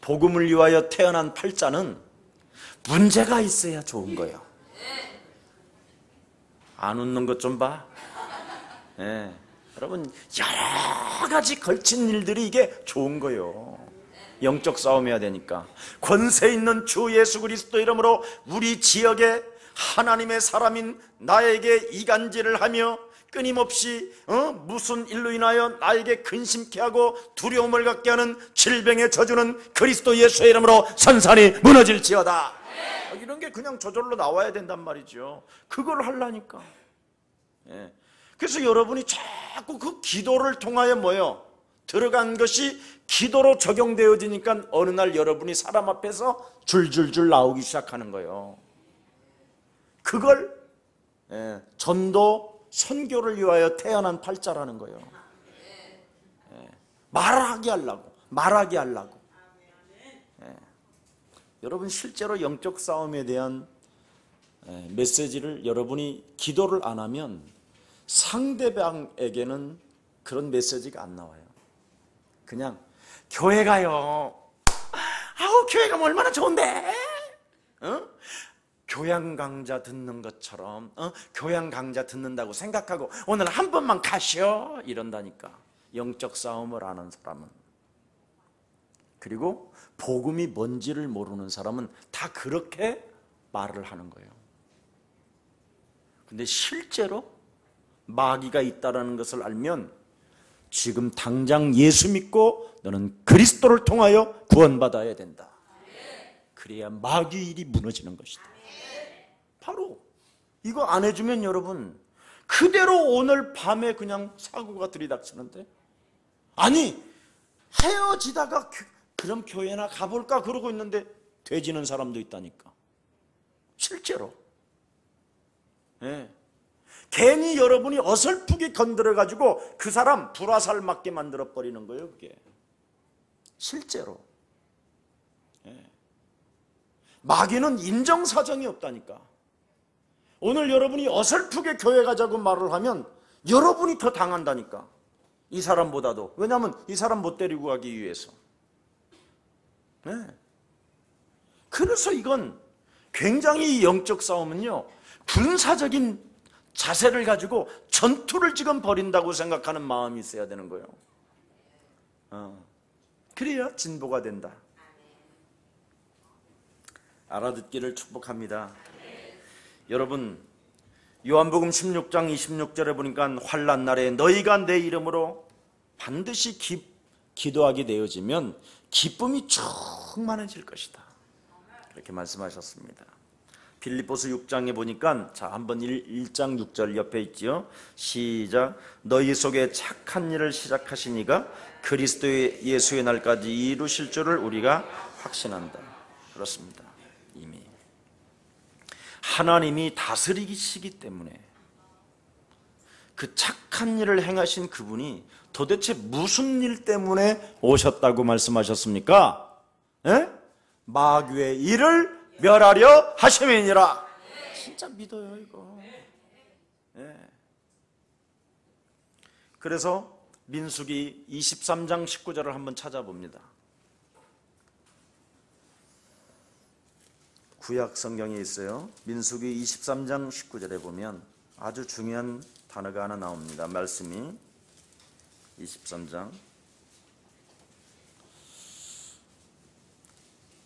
복음을 위하여 태어난 팔자는 문제가 있어야 좋은 거예요. 안 웃는 것 좀 봐. 여러분 여러 가지 걸친 일들이 이게 좋은 거예요. 영적 싸움해야 되니까. 권세 있는 주 예수 그리스도 이름으로 우리 지역에 하나님의 사람인 나에게 이간질을 하며 끊임없이 무슨 일로 인하여 나에게 근심케 하고 두려움을 갖게 하는 질병의 저주는 그리스도 예수의 이름으로 산산이 무너질지어다. 이런 게 그냥 저절로 나와야 된단 말이죠. 그걸 하려니까. 그래서 여러분이 자꾸 그 기도를 통하여 뭐예요? 들어간 것이 기도로 적용되어지니까 어느 날 여러분이 사람 앞에서 줄줄줄 나오기 시작하는 거예요. 그걸 전도 선교를 위하여 태어난 팔자라는 거예요. 말하게 하려고. 여러분 실제로 영적 싸움에 대한 메시지를 여러분이 기도를 안 하면 상대방에게는 그런 메시지가 안 나와요. 그냥 교회 가요. 아우 교회 가면 얼마나 좋은데? 교양 강좌 듣는 것처럼 교양 강좌 듣는다고 생각하고 오늘 한 번만 가시오 이런다니까. 영적 싸움을 아는 사람은. 그리고 복음이 뭔지를 모르는 사람은 다 그렇게 말을 하는 거예요. 근데 실제로 마귀가 있다는 것을 알면 지금 당장 예수 믿고 너는 그리스도를 통하여 구원받아야 된다. 그래야 마귀 일이 무너지는 것이다. 바로 이거 안 해주면 여러분 그대로 오늘 밤에 그냥 사고가 들이닥치는데, 아니 헤어지다가 그럼 교회나 가볼까 그러고 있는데 되지는 사람도 있다니까. 실제로. 괜히 여러분이 어설프게 건드려가지고 그 사람 불화살 맞게 만들어버리는 거예요. 그게 실제로. 마귀는 인정사정이 없다니까. 오늘 여러분이 어설프게 교회 가자고 말을 하면 여러분이 더 당한다니까. 이 사람보다도. 왜냐하면 이 사람 못 데리고 가기 위해서. 그래서 이건 굉장히 영적 싸움은요, 군사적인 자세를 가지고 전투를 지금 벌인다고 생각하는 마음이 있어야 되는 거예요. 그래야 진보가 된다. 알아듣기를 축복합니다. 여러분 요한복음 16장 26절에 보니까 환난 날에 너희가 내 이름으로 반드시 기도하게 되어지면 기쁨이 충만해질 것이다. 그렇게 말씀하셨습니다. 빌립보서 6장에 보니까 자 한번 1장 6절 옆에 있지요. 시작. 너희 속에 착한 일을 시작하신 이가 그리스도의 예수의 날까지 이루실 줄을 우리가 확신한다. 그렇습니다. 이미 하나님이 다스리시기 때문에 그 착한 일을 행하신 그분이 도대체 무슨 일 때문에 오셨다고 말씀하셨습니까? 마귀의 일을 멸하려 하심이니라. 진짜 믿어요 이거. 그래서 민수기 23장 19절을 한번 찾아봅니다. 구약 성경에 있어요. 민수기 23장 19절에 보면 아주 중요한 단어가 하나 나옵니다. 말씀이 23장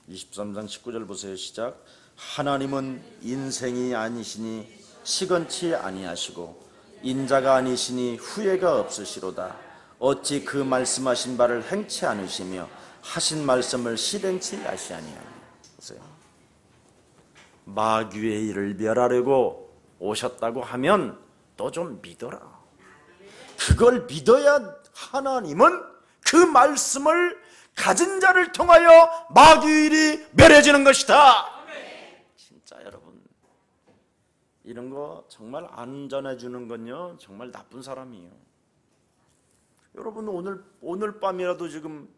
19절 보세요. 시작. 하나님은 인생이 아니시니 시건치 아니하시고 인자가 아니시니 후회가 없으시로다. 어찌 그 말씀하신 바를 행치 않으시며 하신 말씀을 실행치 아시아니하니. 보세요. 마귀의 일을 멸하려고 오셨다고 하면 너 좀 믿어라. 그걸 믿어야 하나님은 그 말씀을 가진 자를 통하여 마귀의 일이 멸해지는 것이다. 진짜 여러분, 이런 거 정말 안 전해주는 건요 정말 나쁜 사람이에요. 여러분 오늘 밤이라도 지금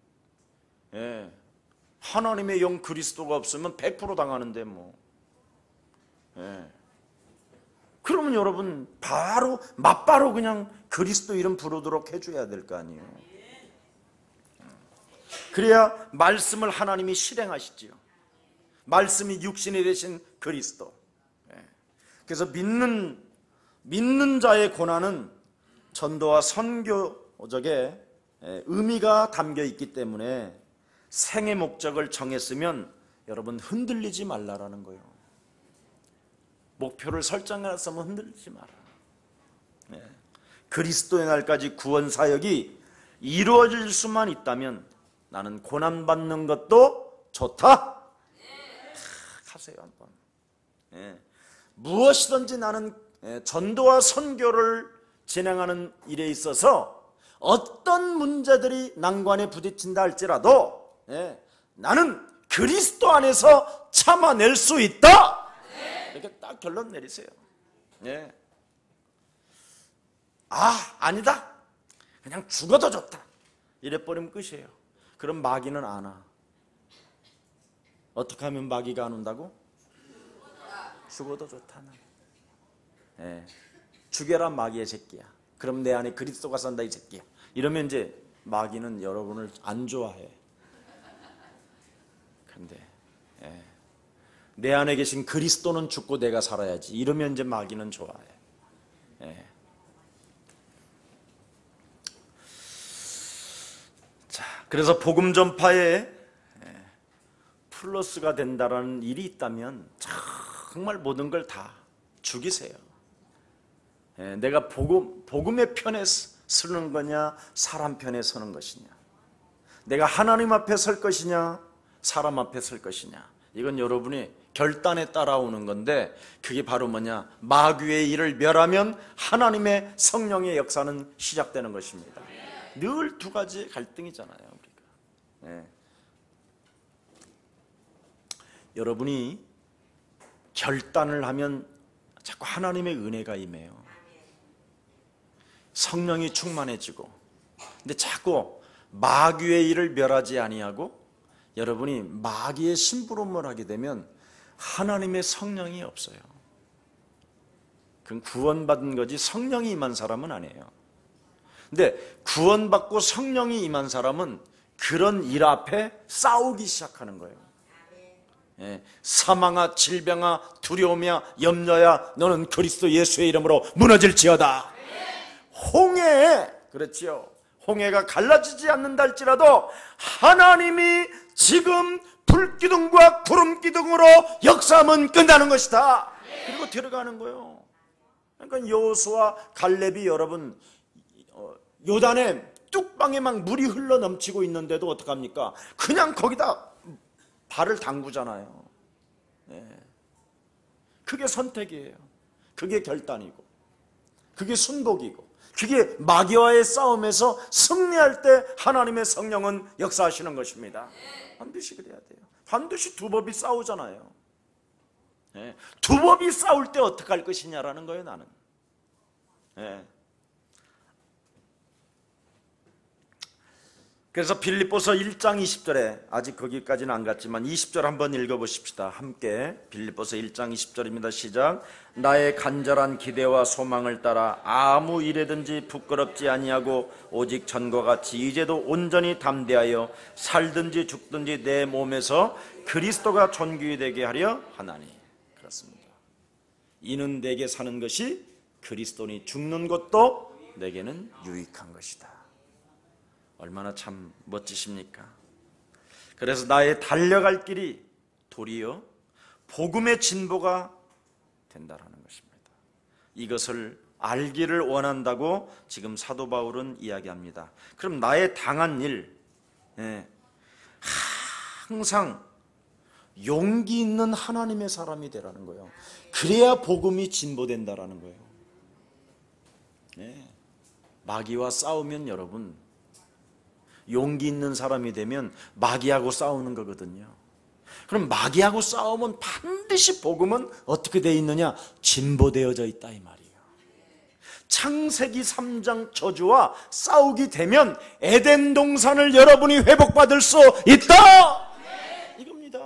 하나님의 영 그리스도가 없으면 100% 당하는데 뭐. 그러면 여러분 맞바로 그냥 그리스도 이름 부르도록 해줘야 될 거 아니에요. 그래야 말씀을 하나님이 실행하시지요. 말씀이 육신이 되신 그리스도. 그래서 믿는 자의 고난은 전도와 선교적의 의미가 담겨 있기 때문에 생의 목적을 정했으면 여러분 흔들리지 말라라는 거예요. 목표를 설정해놨으면 흔들리지 마라. 그리스도의 날까지 구원 사역이 이루어질 수만 있다면 나는 고난받는 것도 좋다. 하세요 한번. 무엇이든지 나는 전도와 선교를 진행하는 일에 있어서 어떤 문제들이 난관에 부딪힌다 할지라도 나는 그리스도 안에서 참아낼 수 있다. 이렇게 딱 결론 내리세요. 아니다. 그냥 죽어도 좋다. 이래버리면 끝이에요. 그럼 마귀는 안 와. 어떻게 하면 마귀가 안 온다고? 죽어도 좋다는. 죽여라 마귀의 새끼야. 그럼 내 안에 그리스도가 산다 이 새끼야. 이러면 이제 마귀는 여러분을 안 좋아해. 근데 내 안에 계신 그리스도는 죽고 내가 살아야지. 이러면 이제 마귀는 좋아해. 자, 그래서 복음 전파에 플러스가 된다라는 일이 있다면 정말 모든 걸 다 죽이세요. 내가 복음의 편에 서는 거냐, 사람 편에 서는 것이냐, 내가 하나님 앞에 설 것이냐, 사람 앞에 설 것이냐, 이건 여러분이 결단에 따라오는 건데, 그게 바로 뭐냐, 마귀의 일을 멸하면 하나님의 성령의 역사는 시작되는 것입니다. 늘 두 가지 갈등이잖아요, 우리가. 여러분이 결단을 하면 자꾸 하나님의 은혜가 임해요. 성령이 충만해지고. 근데 자꾸 마귀의 일을 멸하지 아니하고 여러분이 마귀의 심부름을 하게 되면 하나님의 성령이 없어요. 그건 구원받은 거지 성령이 임한 사람은 아니에요. 근데 구원받고 성령이 임한 사람은 그런 일 앞에 싸우기 시작하는 거예요. 사망아, 질병아, 두려움이야, 염려야, 너는 그리스도 예수의 이름으로 무너질지어다. 홍해, 그렇지요. 홍해가 갈라지지 않는다 할지라도 하나님이 지금 불기둥과 구름기둥으로 역사하면 끝나는 것이다. 그리고 들어가는 거예요. 그러니까 여호수아, 갈렙이 여러분 요단에 뚝방에 막 물이 흘러 넘치고 있는데도 어떡합니까? 그냥 거기다 발을 담그잖아요. 그게 선택이에요. 그게 결단이고, 그게 순복이고, 그게 마귀와의 싸움에서 승리할 때 하나님의 성령은 역사하시는 것입니다. 반드시 그래야 돼요. 반드시 두 법이 싸우잖아요. 두 법이 싸울 때 어떻게 할 것이냐라는 거예요, 나는. 그래서 빌립보서 1장 20절에, 아직 거기까지는 안 갔지만 20절 한번 읽어보십시다. 함께 빌립보서 1장 20절입니다. 시작. 나의 간절한 기대와 소망을 따라 아무 일에든지 부끄럽지 아니하고 오직 전과 같이 이제도 온전히 담대하여 살든지 죽든지 내 몸에서 그리스도가 존귀 되게 하려 하나니. 그렇습니다. 이는 내게 사는 것이 그리스도니 죽는 것도 내게는 유익한 것이다. 얼마나 참 멋지십니까? 그래서 나의 달려갈 길이 도리어 복음의 진보가 된다라는 것입니다. 이것을 알기를 원한다고 지금 사도 바울은 이야기합니다. 그럼 나의 당한 일, 항상 용기 있는 하나님의 사람이 되라는 거예요. 그래야 복음이 진보된다라는 거예요. 마귀와 싸우면 여러분, 용기 있는 사람이 되면 마귀하고 싸우는 거거든요. 그럼 마귀하고 싸우면 반드시 복음은 어떻게 되어 있느냐? 진보되어져 있다 이 말이에요. 창세기 3장 저주와 싸우게 되면 에덴 동산을 여러분이 회복받을 수 있다! 이겁니다.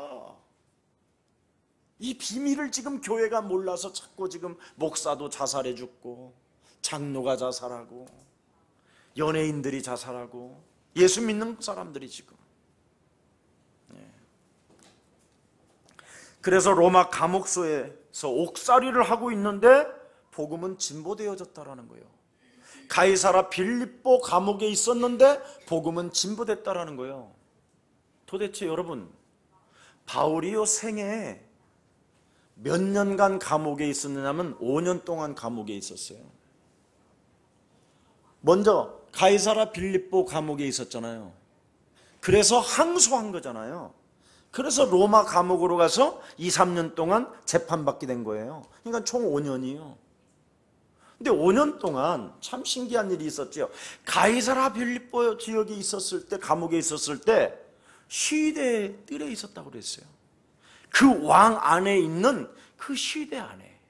이 비밀을 지금 교회가 몰라서 자꾸 지금 목사도 자살해 죽고, 장로가 자살하고, 연예인들이 자살하고, 예수 믿는 사람들이 지금. 그래서 로마 감옥소에서 옥살이를 하고 있는데 복음은 진보되어졌다라는 거예요. 가이사라 빌립보 감옥에 있었는데 복음은 진보됐다라는 거예요. 도대체 여러분, 바울이요 생애에 몇 년간 감옥에 있었느냐면 5년 동안 감옥에 있었어요. 먼저 가이사라 빌립보 감옥에 있었잖아요. 그래서 항소한 거잖아요. 그래서 로마 감옥으로 가서 2, 3년 동안 재판받게 된 거예요. 그러니까 총 5년이에요. 근데 5년 동안 참 신기한 일이 있었죠. 가이사라 빌립보 지역에 있었을 때, 감옥에 있었을 때 시대 뜰에 있었다고 그랬어요. 그 왕 안에 있는 그 시대 안에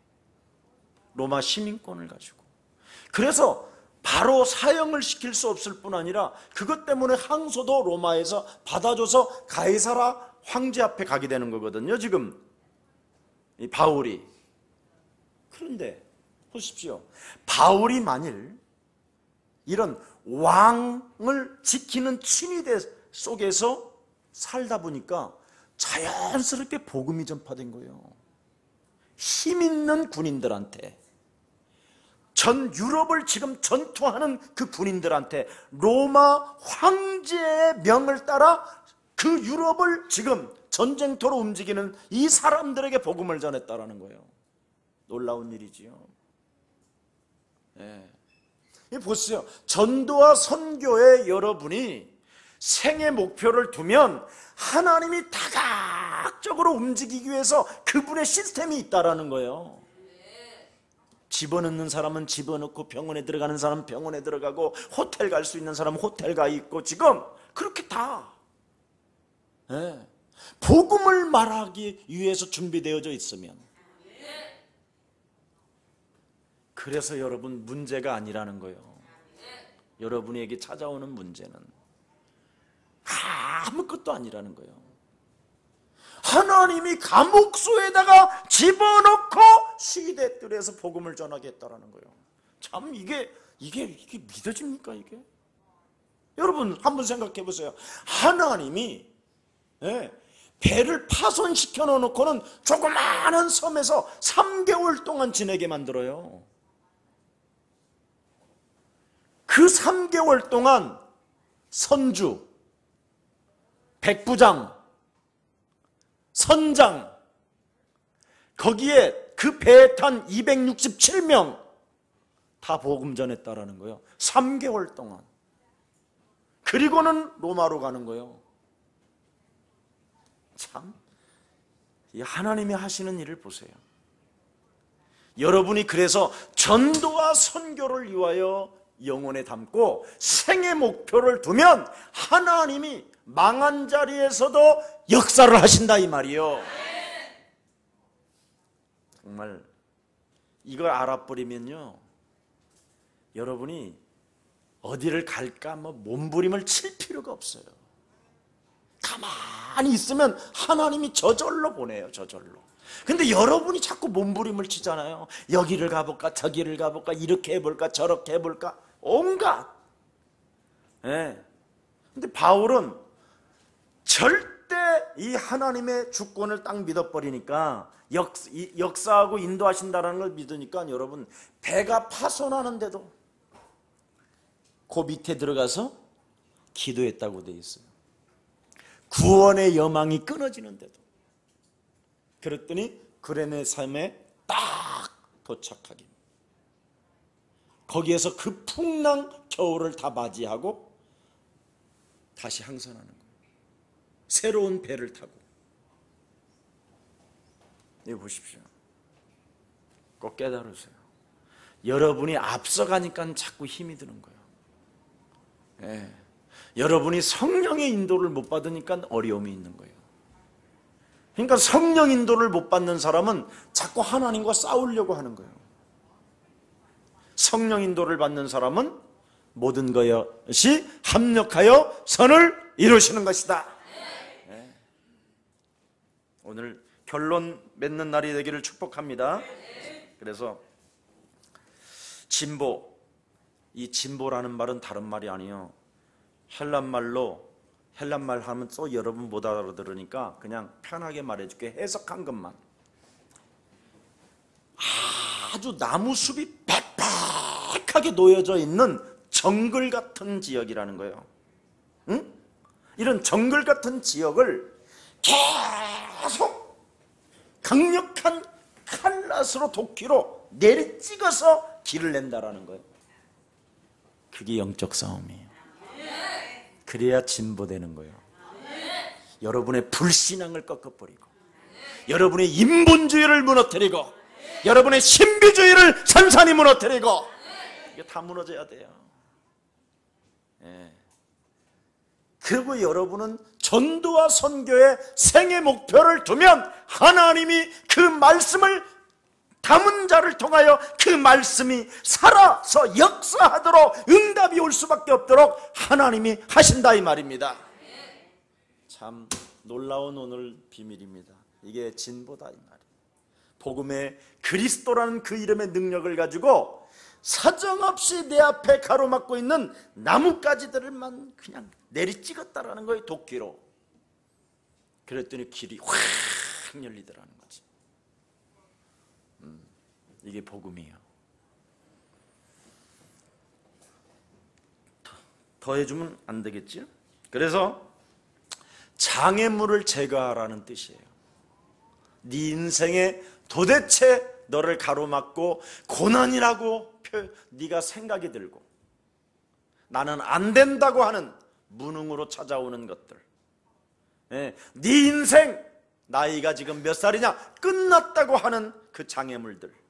로마 시민권을 가지고. 그래서 바로 사형을 시킬 수 없을 뿐 아니라 그것 때문에 항소도 로마에서 받아줘서 가이사라 황제 앞에 가게 되는 거거든요. 지금 이 바울이. 그런데 보십시오. 바울이 만일 이런 왕을 지키는 친위대 속에서 살다 보니까 자연스럽게 복음이 전파된 거예요. 힘 있는 군인들한테, 전 유럽을 지금 전투하는 그 군인들한테 로마 황제의 명을 따라 그 유럽을 지금 전쟁터로 움직이는 이 사람들에게 복음을 전했다라는 거예요. 놀라운 일이지요. 보세요. 전도와 선교에 여러분이 생애 목표를 두면 하나님이 다각적으로 움직이기 위해서 그분의 시스템이 있다라는 거예요. 집어넣는 사람은 집어넣고, 병원에 들어가는 사람은 병원에 들어가고, 호텔 갈 수 있는 사람은 호텔 가 있고, 지금 그렇게 다 복음을 말하기 위해서 준비되어져 있으면, 그래서 여러분 문제가 아니라는 거예요. 여러분에게 찾아오는 문제는 아무것도 아니라는 거예요. 하나님이 감옥소에다가 집어넣고 시대들에서 복음을 전하겠다라는 거예요. 참 이게 믿어집니까 이게? 여러분 한번 생각해 보세요. 하나님이 배를 파손시켜 놓고는 조그마한 섬에서 3개월 동안 지내게 만들어요. 그 3개월 동안 선주, 백부장, 선장, 거기에 그 배에 탄 267명 다 복음 전했다라는 거예요. 3개월 동안. 그리고는 로마로 가는 거예요. 참, 이 하나님이 하시는 일을 보세요. 여러분이 그래서 전도와 선교를 위하여 영혼에 담고 생의 목표를 두면 하나님이 망한 자리에서도 역사를 하신다 이 말이요. 정말 이걸 알아버리면요, 여러분이 어디를 갈까 몸부림을 칠 필요 필요가 없어요. 가만히 있으면 하나님이 저절로 보내요. 저절로. 근데 여러분이 자꾸 몸부림을 치잖아요. 여기를 가볼까 저기를 가볼까 이렇게 해볼까 저렇게 해볼까 온갖. 예. 근데 바울은 절대 이 하나님의 주권을 딱 믿어버리니까 역사하고 인도하신다는 걸 믿으니까 여러분 배가 파손하는데도 그 밑에 들어가서 기도했다고 돼 있어요. 구원의 여망이 끊어지는데도. 그랬더니 그레네 섬에 딱 도착하긴. 거기에서 그 풍랑 겨울을 다 맞이하고 다시 항선하는 거예요. 새로운 배를 타고. 이거 보십시오. 꼭 깨달으세요. 여러분이 앞서가니까 자꾸 힘이 드는 거예요. 예. 여러분이 성령의 인도를 못 받으니까 어려움이 있는 거예요. 그러니까 성령 인도를 못 받는 사람은 자꾸 하나님과 싸우려고 하는 거예요. 성령 인도를 받는 사람은 모든 것이 합력하여 선을 이루시는 것이다. 네. 오늘 결론 맺는 날이 되기를 축복합니다. 그래서 진보, 이 진보라는 말은 다른 말이 아니에요. 헬란말 하면 또 여러분 못 알아들으니까 그냥 편하게 말해줄게. 해석한 것만. 아주 나무숲이 빽빽하게 놓여져 있는 정글 같은 지역이라는 거예요. 응? 이런 정글 같은 지역을 계속 강력한 칼날로 도끼로 내리찍어서 길을 낸다라는 거예요. 그게 영적 싸움이에요. 그래야 진보되는 거예요. 여러분의 불신앙을 꺾어버리고, 여러분의 인본주의를 무너뜨리고, 여러분의 신비주의를 산산히 무너뜨리고, 이게 다 무너져야 돼요. 예. 그리고 여러분은 전도와 선교의 생애 목표를 두면 하나님이 그 말씀을 담은 자를 통하여 그 말씀이 살아서 역사하도록 응답이 올 수밖에 없도록 하나님이 하신다 이 말입니다. 참 놀라운 오늘 비밀입니다. 이게 진보다 이 말이에요. 복음의 그리스도라는 그 이름의 능력을 가지고 사정없이 내 앞에 가로막고 있는 나뭇가지들만 그냥 내리찍었다라는 거예요. 도끼로. 그랬더니 길이 확 열리더라는 거지. 이게 복음이에요. 더해주면 안 되겠지? 그래서 장애물을 제거하라는 뜻이에요. 네 인생에 도대체 너를 가로막고 고난이라고 네가 생각이 들고 나는 안 된다고 하는 무능으로 찾아오는 것들. 네 인생 나이가 지금 몇 살이냐 끝났다고 하는 그 장애물들.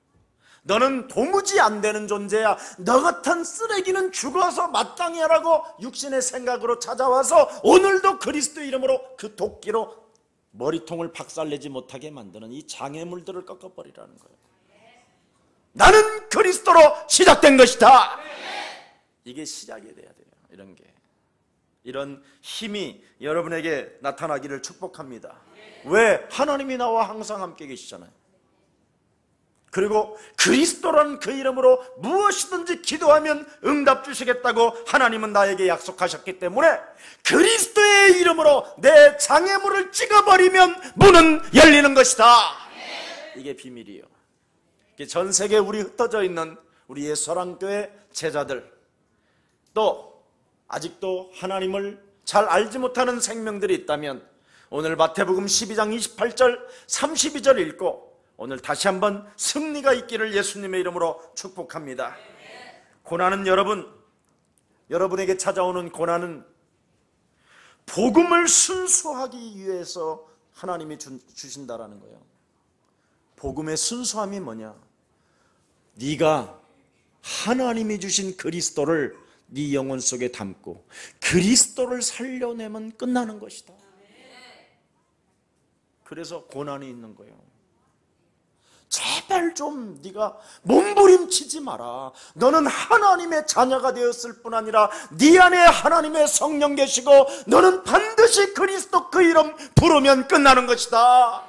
너는 도무지 안 되는 존재야. 너 같은 쓰레기는 죽어서 마땅히 하라고 육신의 생각으로 찾아와서 오늘도 그리스도 이름으로 그 도끼로 머리통을 박살내지 못하게 만드는 이 장애물들을 꺾어버리라는 거예요. 나는 그리스도로 시작된 것이다. 이게 시작이 돼야 돼요. 이런 게. 이런 힘이 여러분에게 나타나기를 축복합니다. 왜? 하나님이 나와 항상 함께 계시잖아요. 그리고 그리스도라는 그 이름으로 무엇이든지 기도하면 응답 주시겠다고 하나님은 나에게 약속하셨기 때문에 그리스도의 이름으로 내 장애물을 찍어버리면 문은 열리는 것이다. 이게 비밀이에요. 전 세계에 우리 흩어져 있는 우리 예수사랑교회 제자들, 또 아직도 하나님을 잘 알지 못하는 생명들이 있다면 오늘 마태복음 12장 28절 32절 읽고 오늘 다시 한번 승리가 있기를 예수님의 이름으로 축복합니다. 고난은 여러분에게 찾아오는 고난은 복음을 순수하기 위해서 하나님이 주신다라는 거예요. 복음의 순수함이 뭐냐? 네가 하나님이 주신 그리스도를 네 영혼 속에 담고 그리스도를 살려내면 끝나는 것이다. 그래서 고난이 있는 거예요. 제발 좀 네가 몸부림치지 마라. 너는 하나님의 자녀가 되었을 뿐 아니라 네 안에 하나님의 성령 계시고 너는 반드시 그리스도 그 이름 부르면 끝나는 것이다.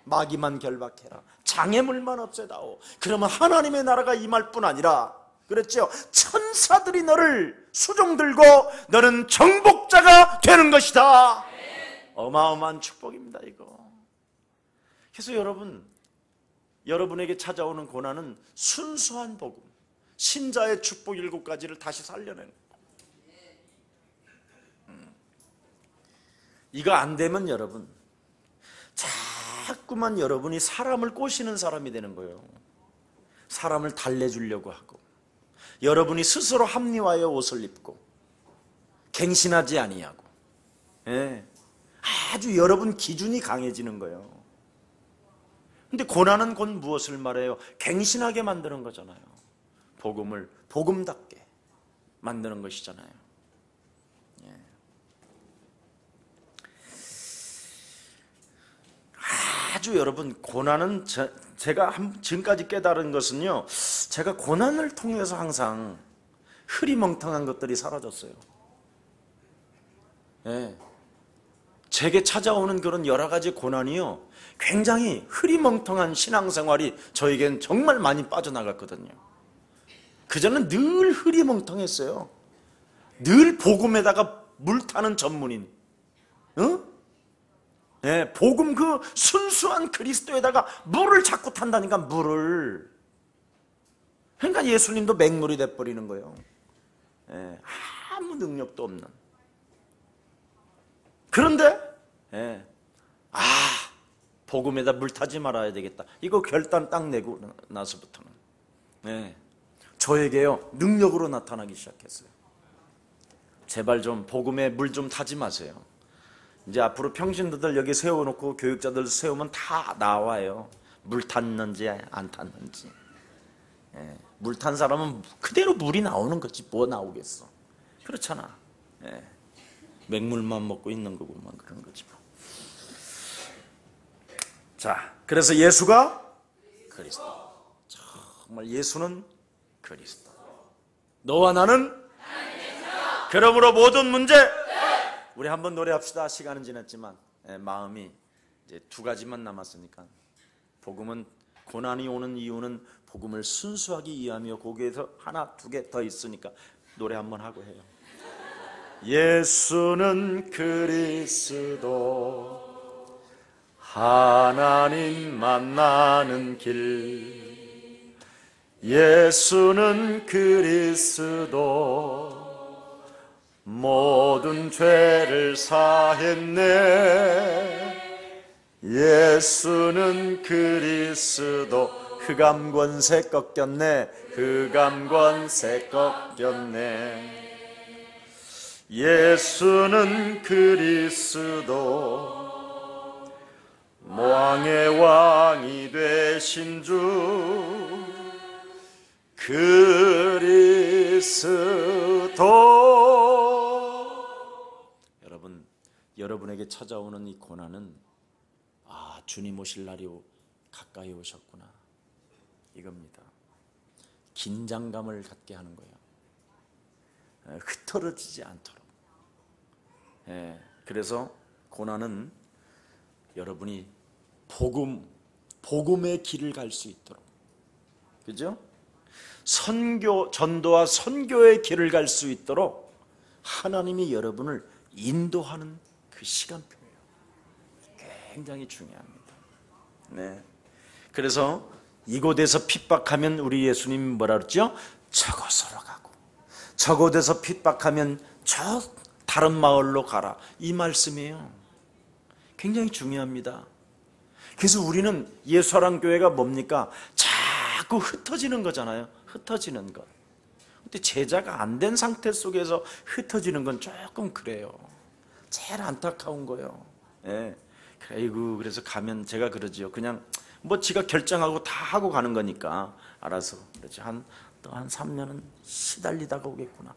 마귀만 결박해라. 장애물만 없애다오. 그러면 하나님의 나라가 임할 뿐 아니라, 그랬죠, 천사들이 너를 수종 들고 너는 정복자가 되는 것이다. 어마어마한 축복입니다, 이거. 그래서 여러분에게 찾아오는 고난은 순수한 복음, 신자의 축복 7가지를 다시 살려낸 거예요. 이거 안 되면 여러분, 자꾸만 여러분이 사람을 꼬시는 사람이 되는 거예요. 사람을 달래주려고 하고, 여러분이 스스로 합리화의 옷을 입고 갱신하지 아니하고, 아주 여러분 기준이 강해지는 거예요. 근데 고난은 곧 무엇을 말해요? 갱신하게 만드는 거잖아요. 복음을 복음답게 만드는 것이잖아요. 아주 여러분, 고난은 제가 지금까지 깨달은 것은요, 제가 고난을 통해서 항상 흐리멍텅한 것들이 사라졌어요. 제게 찾아오는 그런 여러 가지 고난이요, 굉장히 흐리멍텅한 신앙생활이 저에겐 정말 많이 빠져나갔거든요. 그전엔 늘 흐리멍텅했어요. 늘 복음에다가 물 타는 전문인, 복음 그 순수한 그리스도에다가 물을 자꾸 탄다니까, 물을. 그러니까 예수님도 맹물이 돼버리는 거예요. 아무 능력도 없는. 그런데 복음에다 물 타지 말아야 되겠다, 이거 결단 딱 내고 나서부터는 저에게요, 능력으로 나타나기 시작했어요. 제발 좀 복음에 물 좀 타지 마세요. 이제 앞으로 평신도들 여기 세워놓고 교육자들 세우면 다 나와요. 물 탔는지 안 탔는지. 물 탄 사람은 그대로 물이 나오는 거지, 뭐 나오겠어. 그렇잖아. 맹물만 먹고 있는 거고만 그런 거지 뭐. 자, 그래서 예수가 그리스도. 정말 예수는 그리스도. 너와 나는 그러므로 모든 문제. 우리 한번 노래합시다. 시간은 지났지만 마음이 이제 2가지만 남았으니까. 복음은, 고난이 오는 이유는 복음을 순수하게 이해하며 거기에서 1, 2개 더 있으니까 노래 한번 하고 해요. 예수는 그리스도 하나님 만나는 길, 예수는 그리스도 모든 죄를 사했네. 예수는 그리스도 흑암 권세 꺾였네. 흑암 권세 꺾였네. 예수는 그리스도 왕의 왕이 되신 주 그리스도. 여러분에게 찾아오는 이 고난은, 주님 오실 날이 가까이 오셨구나, 이겁니다. 긴장감을 갖게 하는 거예요. 흐트러지지 않도록. 그래서 고난은 여러분이 복음의 길을 갈 수 있도록, 그죠? 전도와 선교의 길을 갈 수 있도록 하나님이 여러분을 인도하는 그 시간표예요. 굉장히 중요합니다. 그래서 이곳에서 핍박하면 우리 예수님 뭐라 그랬죠? 저곳으로 가고, 저곳에서 핍박하면 저 다른 마을로 가라, 이 말씀이에요. 굉장히 중요합니다. 그래서 우리는 예수사랑교회가 뭡니까? 자꾸 흩어지는 거잖아요. 흩어지는 것. 근데 제자가 안 된 상태 속에서 흩어지는 건 조금 그래요. 제일 안타까운 거예요. 그래서 가면 제가 그러지요. 그냥 뭐 지가 결정하고 다 하고 가는 거니까 알아서 그렇지. 또 한 3년은 시달리다가 오겠구나.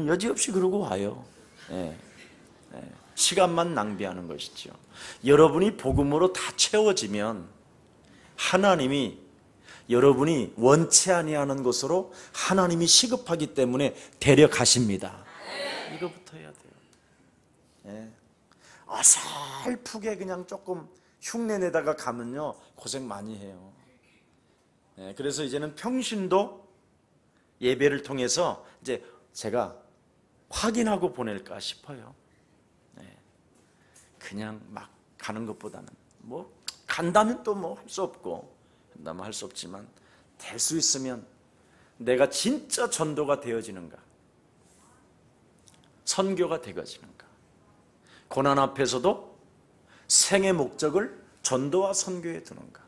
여지없이 그러고 와요. 시간만 낭비하는 것이죠. 여러분이 복음으로 다 채워지면 하나님이 여러분이 원치 아니하는 것으로 하나님이 시급하기 때문에 데려가십니다. 이거부터 해야 돼요. 예. 어설프게 그냥 조금 흉내내다가 가면요 고생 많이 해요. 예. 그래서 이제는 평신도 예배를 통해서 이제 제가 확인하고 보낼까 싶어요. 예. 그냥 막 가는 것보다는 뭐 간다면 또 뭐 할 수 없고 한다면 할 수 없지만 될 수 있으면 내가 진짜 전도가 되어지는가, 선교가 되어지는가, 고난 앞에서도 생의 목적을 전도와 선교에 두는가,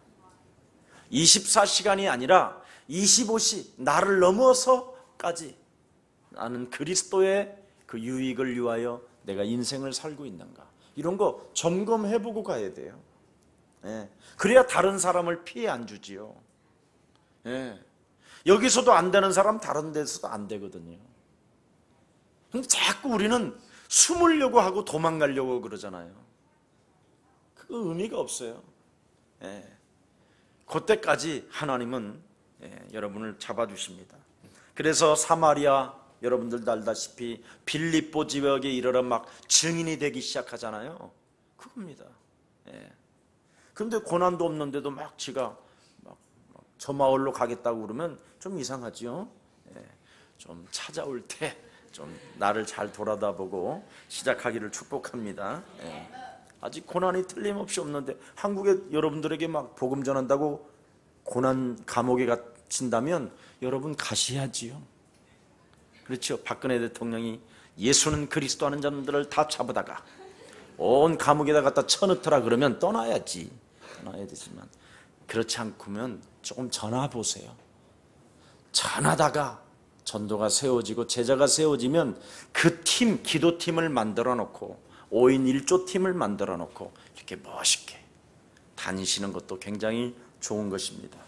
24시간이 아니라 25시 나를 넘어서까지 나는 그리스도의 그 유익을 위하여 내가 인생을 살고 있는가, 이런 거 점검해보고 가야 돼요. 예. 그래야 다른 사람을 피해 안 주지요. 예. 여기서도 안 되는 사람 다른 데서도 안 되거든요. 근데 자꾸 우리는 숨으려고 하고 도망가려고 그러잖아요. 그 의미가 없어요. 예. 그때까지 하나님은 여러분을 잡아주십니다. 그래서 사마리아, 여러분들도 알다시피 빌립보 지역에 이르러 막 증인이 되기 시작하잖아요. 그겁니다. 예. 그런데 고난도 없는데도 막 지가 저 마을로 가겠다고 그러면 좀 이상하죠. 예. 좀 찾아올 때 좀 나를 잘 돌아다보고 시작하기를 축복합니다. 예. 아직 고난이 틀림없이 없는데 한국에 여러분들에게 막 복음 전한다고 고난 감옥에 갇힌다면 여러분 가셔야지요. 그렇죠. 박근혜 대통령이 예수는 그리스도 하는 자들을 다 잡아다가 온 감옥에다 갖다 쳐넣더라 그러면 떠나야지. 떠나야 되지만 그렇지 않고면 조금 전화 보세요. 전하다가 전도가 세워지고 제자가 세워지면 그 팀, 기도팀을 만들어 놓고 5인 1조 팀을 만들어 놓고 이렇게 멋있게 다니시는 것도 굉장히 좋은 것입니다.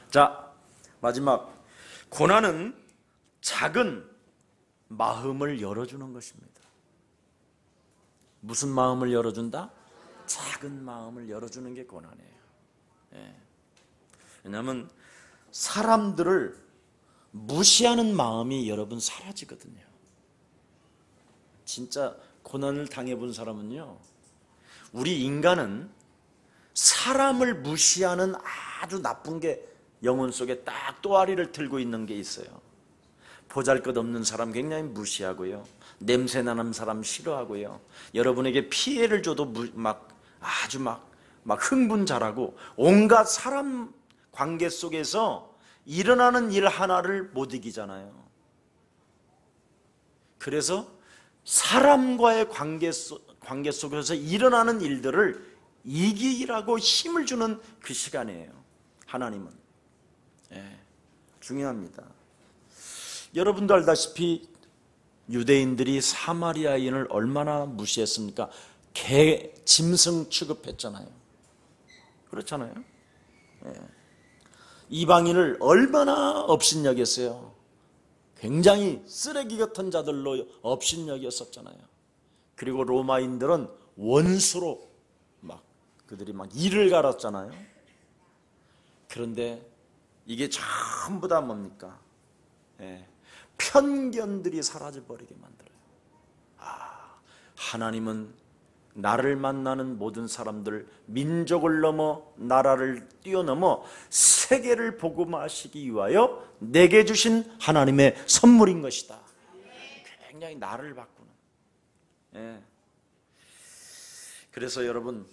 자, 마지막, 고난은 작은 마음을 열어주는 것입니다. 무슨 마음을 열어준다? 작은 마음을 열어주는 게 고난이에요. 예. 왜냐하면 사람들을 무시하는 마음이 여러분 사라지거든요. 진짜 고난을 당해본 사람은요, 우리 인간은 사람을 무시하는 아주 나쁜 게 영혼 속에 딱 또아리를 틀고 있는 게 있어요. 보잘것없는 사람 굉장히 무시하고요, 냄새나는 사람 싫어하고요, 여러분에게 피해를 줘도 아주 흥분잘하고 온갖 사람 관계 속에서 일어나는 일 하나를 못 이기잖아요. 그래서 사람과의 관계 속에서 일어나는 일들을 이기라고 힘을 주는 그 시간이에요. 하나님은. 예, 중요합니다. 여러분도 알다시피 유대인들이 사마리아인을 얼마나 무시했습니까? 개, 짐승 취급했잖아요. 그렇잖아요. 예. 이방인을 얼마나 업신여겼어요. 굉장히 쓰레기 같은 자들로 업신여겼었잖아요. 그리고 로마인들은 원수로 그들이 이를 갈았잖아요. 그런데 이게 전부 다 뭡니까? 예. 편견들이 사라져버리게 만들어요. 하나님은 나를 만나는 모든 사람들, 민족을 넘어 나라를 뛰어넘어 세계를 복음화하시기 위하여 내게 주신 하나님의 선물인 것이다. 굉장히 나를 바꾸는. 예. 그래서 여러분,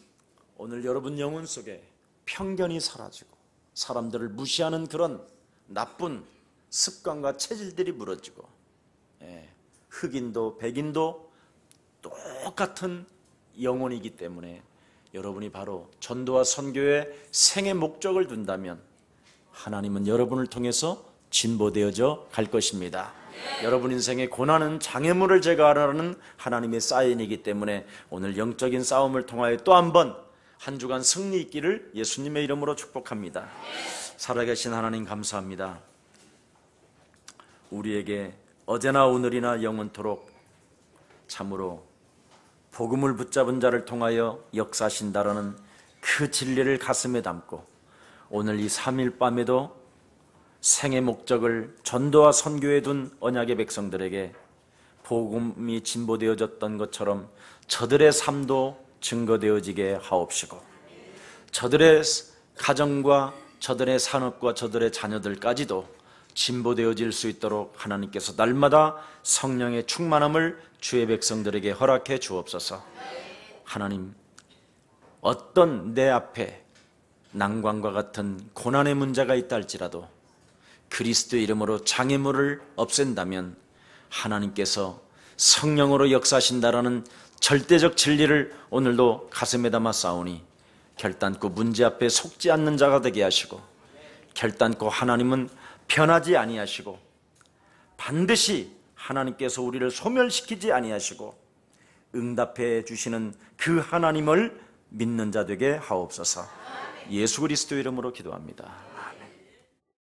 오늘 여러분 영혼 속에 편견이 사라지고 사람들을 무시하는 그런 나쁜 습관과 체질들이 무너지고, 예. 흑인도 백인도 똑같은 영혼이기 때문에 여러분이 바로 전도와 선교의 생의 목적을 둔다면 하나님은 여러분을 통해서 진보되어져 갈 것입니다. 여러분 인생의 고난은 장애물을 제거하라는 하나님의 사인이기 때문에 오늘 영적인 싸움을 통하여 또 한 번 한 주간 승리 있기를 예수님의 이름으로 축복합니다. 살아계신 하나님 감사합니다. 우리에게 어제나 오늘이나 영원토록 참으로 복음을 붙잡은 자를 통하여 역사하신다라는 그 진리를 가슴에 담고 오늘 이 3일 밤에도 생의 목적을 전도와 선교에 둔 언약의 백성들에게 복음이 진보되어졌던 것처럼 저들의 삶도 증거되어지게 하옵시고, 저들의 가정과 저들의 산업과 저들의 자녀들까지도 진보되어질 수 있도록 하나님께서 날마다 성령의 충만함을 주의 백성들에게 허락해 주옵소서. 하나님, 어떤 내 앞에 난관과 같은 고난의 문제가 있다 할지라도 그리스도의 이름으로 장애물을 없앤다면 하나님께서 성령으로 역사하신다라는 절대적 진리를 오늘도 가슴에 담아 싸우니 결단코 문제 앞에 속지 않는 자가 되게 하시고, 결단코 하나님은 변하지 아니하시고 반드시 하나님께서 우리를 소멸시키지 아니하시고 응답해 주시는 그 하나님을 믿는 자 되게 하옵소서. 예수 그리스도 이름으로 기도합니다.